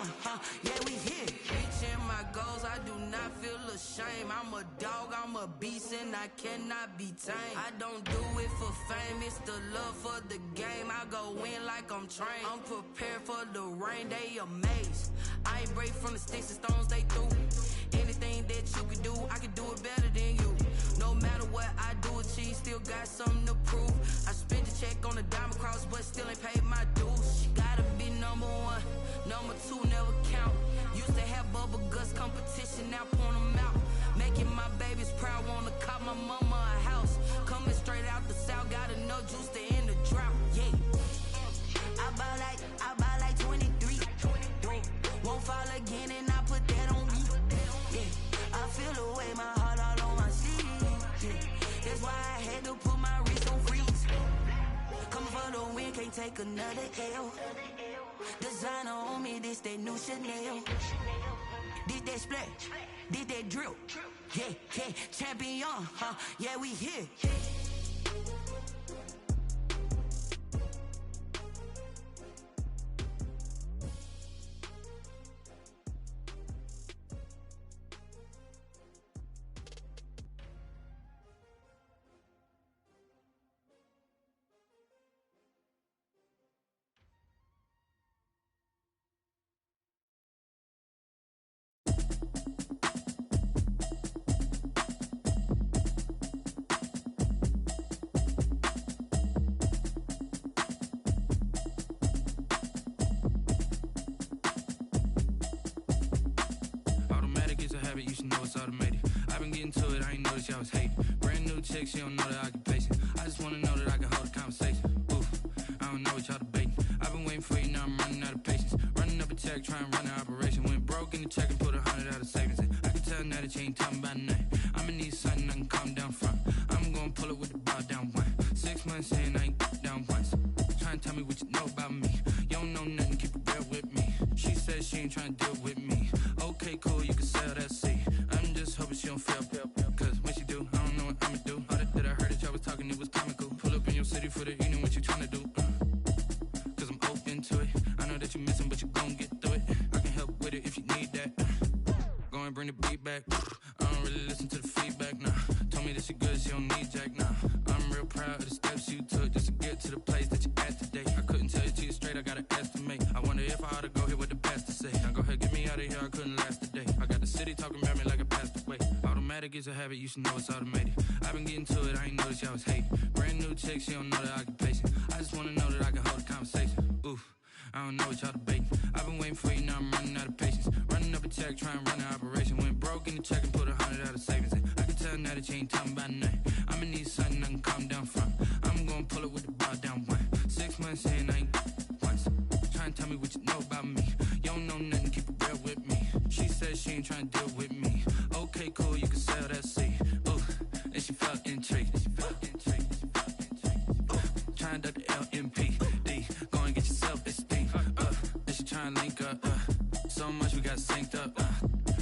yeah, we here. Reaching my goals, I do not feel ashamed. I'm a dog, I'm a beast, and I cannot be tamed. I don't do it for fame, it's the love for the game. I go in like I'm trained. I'm prepared for the rain, they amazed. I ain't break from the sticks and stones they threw. Anything that you could do, I could do it better than you. No matter what I do, achieve, still got something to prove. I spent the check on the diamond cross, but still ain't paid my dues. Gotta be number 1, number 2 never count. Used to have bubble guts competition, now point them out. Making my babies proud, wanna call my mama a house. Coming straight out the south, gotta know juice to end the drought. Yeah, I buy like 23. Won't fall again and I put that on me. Yeah, I feel away my heart all on my sleeve. Yeah, that's why I had to put my wrist on freeze. Coming for the win, can't take another L. Designer on me, this that new Chanel. Did that splash, did that drill. Yeah, champion, yeah, we here. You should know it's automated. I've been getting to it, I ain't noticed y'all was hating. Brand new chick, she don't know the occupation. I just wanna know that I can hold a conversation. Oof, I don't know what y'all debating. I've been waiting for you, now I'm running out of patience. Running up a check, trying to run an operation. Went broke in the check and put 100 out of savings in. I can tell now that you ain't talking about nothing. I'ma need something I can calm down from. I'm gonna pull it with the bar down 1. 6 months in, I ain't down once. Trying to tell me what you know about me. You don't know nothing, keep it real with me. She said she ain't trying to deal with me. Okay, cool, you can sell that seat. I'm just hoping she don't fail. Cause when she do, I don't know what I'ma do. All that I heard that y'all was talking, it was comical. Pull up in your city for the evening, what you tryna do? Cause I'm open to it. I know that you missing, but you gon' get through it. I can help with it if you need that. Go and bring the beat back. I don't really listen to the feedback, nah. Told me that she good, she don't need jack, nah. I'm real proud of the steps you took just to get to the place that you at today. I couldn't tell you to you straight, I gotta estimate. I wonder if I ought to go here with the pastor say. Now go ahead, get me out of here, I couldn't last a day. I got the city talking about me like I passed away. Automatic is a habit, you should know it's automated. I've been getting to it, I ain't noticed y'all was hating. Brand new chick, she don't know the occupation. I just wanna know that I can hold a conversation. Oof, I don't know what y'all debating. I've been waiting for you, now I'm running out of patience. Running up a check, trying to run an operation. Went broke in the check and put 100 out of savings in. I can tell now that you ain't talking about nothing. I'ma need something I can calm down from. I'm gonna pull it with the bar down 1. 6 months in, I ain't once. Trying to tell me what you know about me. You don't know nothing, keep it real with me. She said she ain't trying to deal with me. Okay, cool, you can sell that seat. Ooh, and she felt intrigued. so much we got synced up.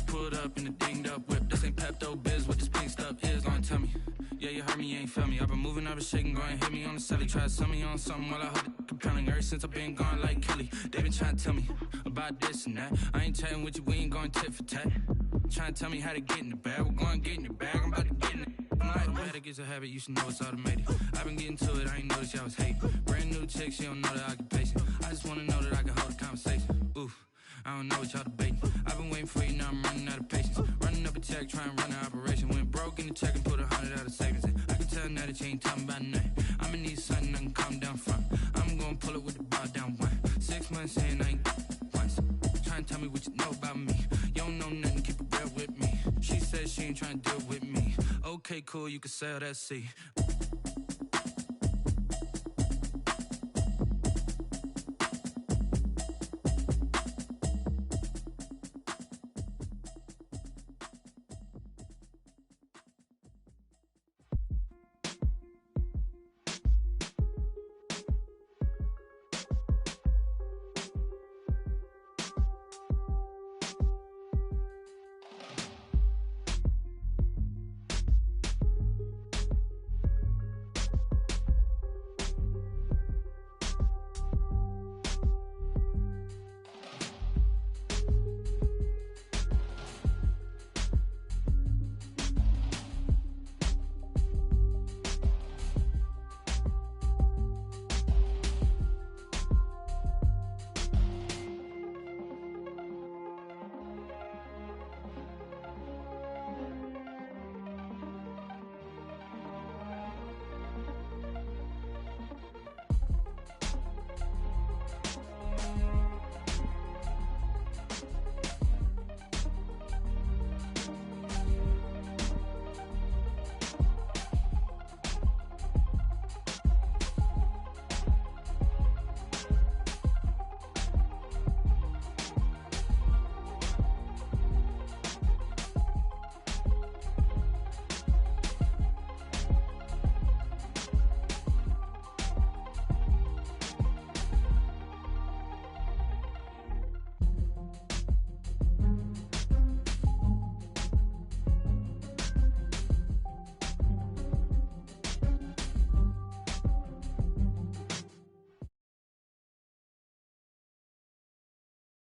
Pulled up in the dinged up whip. This ain't Pepto-Biz, what this pink stuff is. Gonna tell me. Yeah, you heard me, you ain't felt me. I've been moving, I've been shaking, go and hit me on the celly. Try to sell me on something while I hold it compelling. Ever since I've been gone like Kelly, they been trying to tell me about this and that. I ain't chatting with you, we ain't going tit for tat. Trying to tell me how to get in the bag. We're going to get in your bag, I'm about to get in it. I'm like, the matter gets a habit, you should know it's automated. I've been getting to it, I ain't noticed y'all was hating. Brand new chick, she don't know the occupation. I just wanna know that I can hold a conversation. Oof, I don't know what y'all debating. I've been waiting for you, now I'm running out of patience. Running up a check, trying to run an operation. Went broke in the check and put 100 out of savings in. I can tell now that you ain't talking about nothing. I'ma need something I can calm down from. I'm gonna pull it with the bar down one. 6 months in, I ain't once. Trying to tell me what you know about me. You don't know nothing, keep it real with me. She said she ain't trying to deal with me. Okay, cool, you can sell that seat.